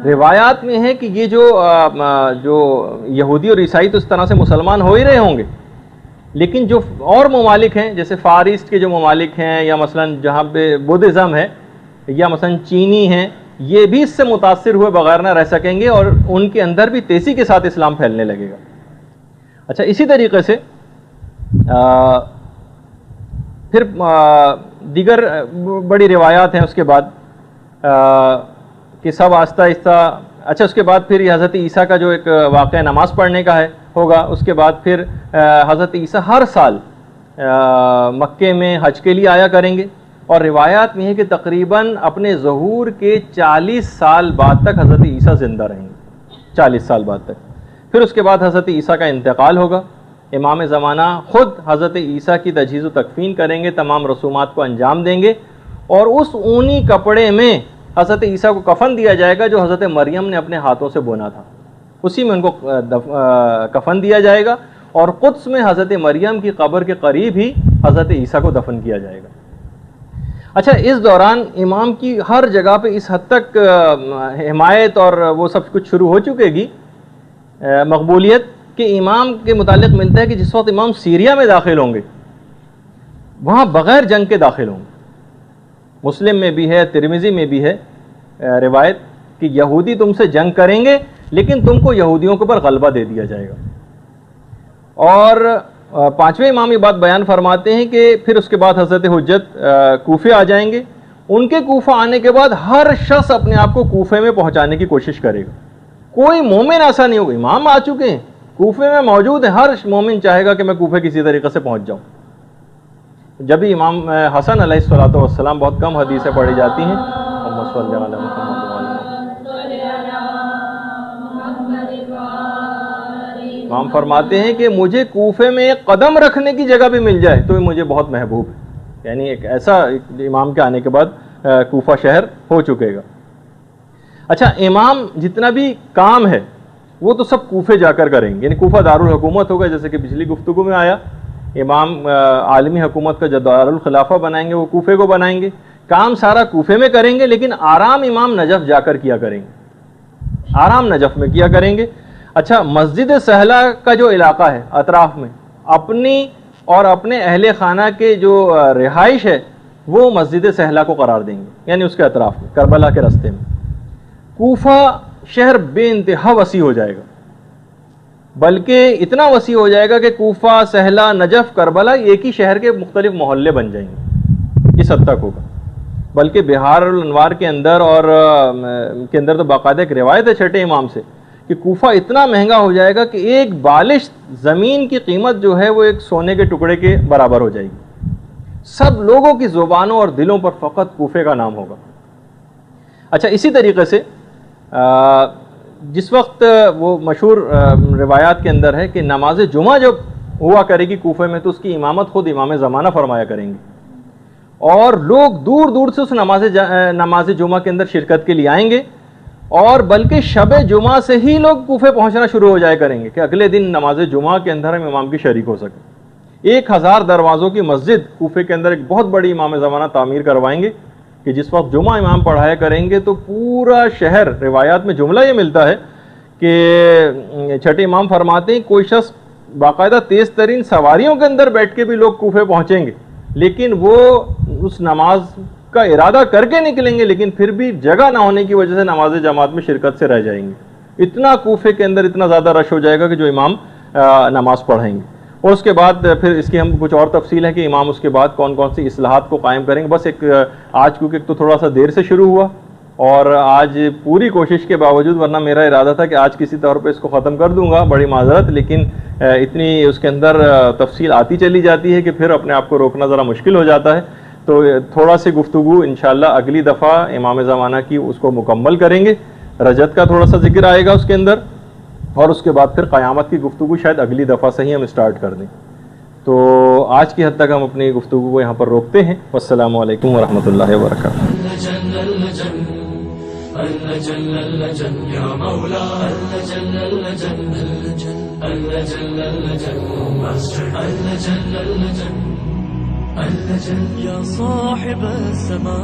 روایات میں ہے کہ یہ جو یہودی اور عیسائی تو اس طرح سے مسلمان ہو ہی رہے ہوں گے, لیکن جو اور ممالک ہیں جیسے فار ایسٹ کے جو ممالک ہیں یا مثلا جہاں پہ بدھزم ہے یا مثلا چینی ہیں, یہ بھی اس سے متاثر ہوئے بغیر نہ رہ سکیں گے اور ان کے اندر بھی تیزی کے ساتھ اسلام پھیلنے لگے گا. اچھا اسی طریقے سے پھر دیگر بڑی روایات ہیں اس کے بعد کہ سب آہستہ آہستہ. اچھا اس کے بعد پھر یہ حضرت عیسیٰ کا جو ایک واقعہ نماز پڑھنے کا ہوگا. اس کے بعد پھر حضرت عیسیٰ ہر سال مکے میں حج کے لیے آیا کریں گے, اور روایات میں ہے کہ تقریباً اپنے ظہور کے 40 سال بعد تک حضرت عیسیٰ زندہ رہیں گے, 40 سال بعد تک. پھر اس کے بعد حضرت عیسیٰ کا انتقال ہوگا. امام زمانہ خود حضرت عیسیٰ کی تجہیز و تکفین کریں گے, تمام رسومات کو انجام دیں گے, اور اس اونی کپڑے میں حضرت عیسیٰ کو کفن دیا جائے گا جو حضرت مریم نے اپنے ہاتھوں سے بونا تھا, اسی میں ان کو کفن دیا جائے گا, اور قدس میں حضرت مریم کی قبر کے قریب ہی حضرت عیسیٰ کو دفن کیا جائے گا. اچھا اس دوران امام کی ہر جگہ پہ اس حد تک حمایت اور وہ سب کچھ شروع ہو چکے گی, مقبولیت, کہ امام کے متعلق ملتا ہے کہ جس وقت امام سیریا میں داخل ہوں گے وہاں بغیر جنگ کے داخل ہوں گے. مسلم میں بھی ہے, ترمذی میں بھی ہے روایت کہ یہودی تم سے جنگ کریں گے لیکن تم کو یہودیوں کے اوپر غلبہ دے دیا جائے گا. اور پانچویں امام یہ بات بیان فرماتے ہیں کہ پھر اس کے بعد حضرت حجت کوفے آ جائیں گے. ان کے کوفہ آنے کے بعد ہر شخص اپنے آپ کو کوفے میں پہنچانے کی کوشش کرے گا, کوئی مومن ایسا نہیں ہوگا. امام آ چکے ہیں, کوفے میں موجود ہیں, ہر مومن چاہے گا کہ میں کوفے کسی طریقے سے پہنچ جاؤں. جب بھی امام حسن علیہ الصلوۃ والسلام, بہت کم حدیثیں پڑھی جاتی ہیں, امام فرماتے ہیں کہ مجھے کوفے میں ایک قدم رکھنے کی جگہ بھی مل جائے تو مجھے بہت محبوب ہے. یعنی ایک ایسا امام کے آنے کے بعد کوفہ شہر ہو چکے گا. اچھا امام جتنا بھی کام ہے وہ تو سب کوفے جا کر کریں گے, یعنی کوفہ دارالحکومت ہوگا, جیسے کہ پچھلی گفتگو میں آیا. امام عالمی حکومت کا جو دارالخلافہ بنائیں گے وہ کوفے کو بنائیں گے, کام سارا کوفے میں کریں گے, لیکن آرام امام نجف جا کر کیا کریں گے, آرام نجف میں کیا کریں گے. اچھا مسجد سہلہ کا جو علاقہ ہے اطراف میں, اپنی اور اپنے اہل خانہ کے جو رہائش ہے وہ مسجد سہلہ کو قرار دیں گے, یعنی اس کے اطراف میں کربلا کے راستے میں. کوفہ شہر بے انتہا وسیع ہو جائے گا, بلکہ اتنا وسیع ہو جائے گا کہ کوفہ, سہلہ, نجف, کربلا ایک ہی شہر کے مختلف محلے بن جائیں گے, اس حد تک ہوگا. بلکہ بہار الانوار کے اندر اور کے اندر تو باقاعدہ ایک روایت ہے چھٹے امام سے کہ کوفہ اتنا مہنگا ہو جائے گا کہ ایک بالش زمین کی قیمت جو ہے وہ ایک سونے کے ٹکڑے کے برابر ہو جائے گی. سب لوگوں کی زبانوں اور دلوں پر فقط کوفے کا نام ہوگا. اچھا اسی طریقے سے جس وقت وہ مشہور روایات کے اندر ہے کہ نماز جمعہ جب ہوا کرے گی کوفے میں تو اس کی امامت خود امام زمانہ فرمایا کریں گے, اور لوگ دور دور سے اس نماز جمعہ کے اندر شرکت کے لیے آئیں گے, اور بلکہ شب جمعہ سے ہی لوگ کوفے پہنچنا شروع ہو جائے کریں گے کہ اگلے دن نماز جمعہ کے اندر ہم امام کی شریک ہو سکیں. 1000 دروازوں کی مسجد کوفے کے اندر ایک بہت بڑی امام زمانہ تعمیر کروائیں گے کہ جس وقت جمعہ امام پڑھایا کریں گے تو پورا شہر, روایات میں جملہ یہ ملتا ہے کہ چھٹے امام فرماتے ہیں کوئی شخص باقاعدہ تیز ترین سواریوں کے اندر بیٹھ کے بھی لوگ کوفے پہنچیں گے, لیکن وہ اس نماز کا ارادہ کر کے نکلیں گے, لیکن پھر بھی جگہ نہ ہونے کی وجہ سے نماز جماعت میں شرکت سے رہ جائیں گے. اتنا کوفے کے اندر اتنا زیادہ رش ہو جائے گا کہ جو امام نماز پڑھائیں گے. اور اس کے بعد پھر اس کی ہم کچھ اور تفصیل ہے کہ امام اس کے بعد کون کون سی اصلاحات کو قائم کریں گے. بس ایک آج کیونکہ ایک تو تھوڑا سا دیر سے شروع ہوا اور آج پوری کوشش کے باوجود, ورنہ میرا ارادہ تھا کہ آج کسی طور پہ اس کو ختم کر دوں گا, بڑی معذرت, لیکن اتنی اس کے اندر تفصیل آتی چلی جاتی ہے کہ پھر اپنے آپ کو روکنا ذرا مشکل ہو جاتا ہے. تو تھوڑا سی گفتگو انشاءاللہ اگلی دفعہ امام زمانہ کی اس کو مکمل کریں گے. رجت کا تھوڑا سا ذکر آئے گا اس کے اندر, اور اس کے بعد پھر قیامت کی گفتگو شاید اگلی دفعہ سے ہی ہم اسٹارٹ کر دیں. تو آج کی حد تک ہم اپنی گفتگو کو یہاں پر روکتے ہیں. والسلام علیکم ورحمۃ اللہ وبرکاتہ. يا صاحب السماء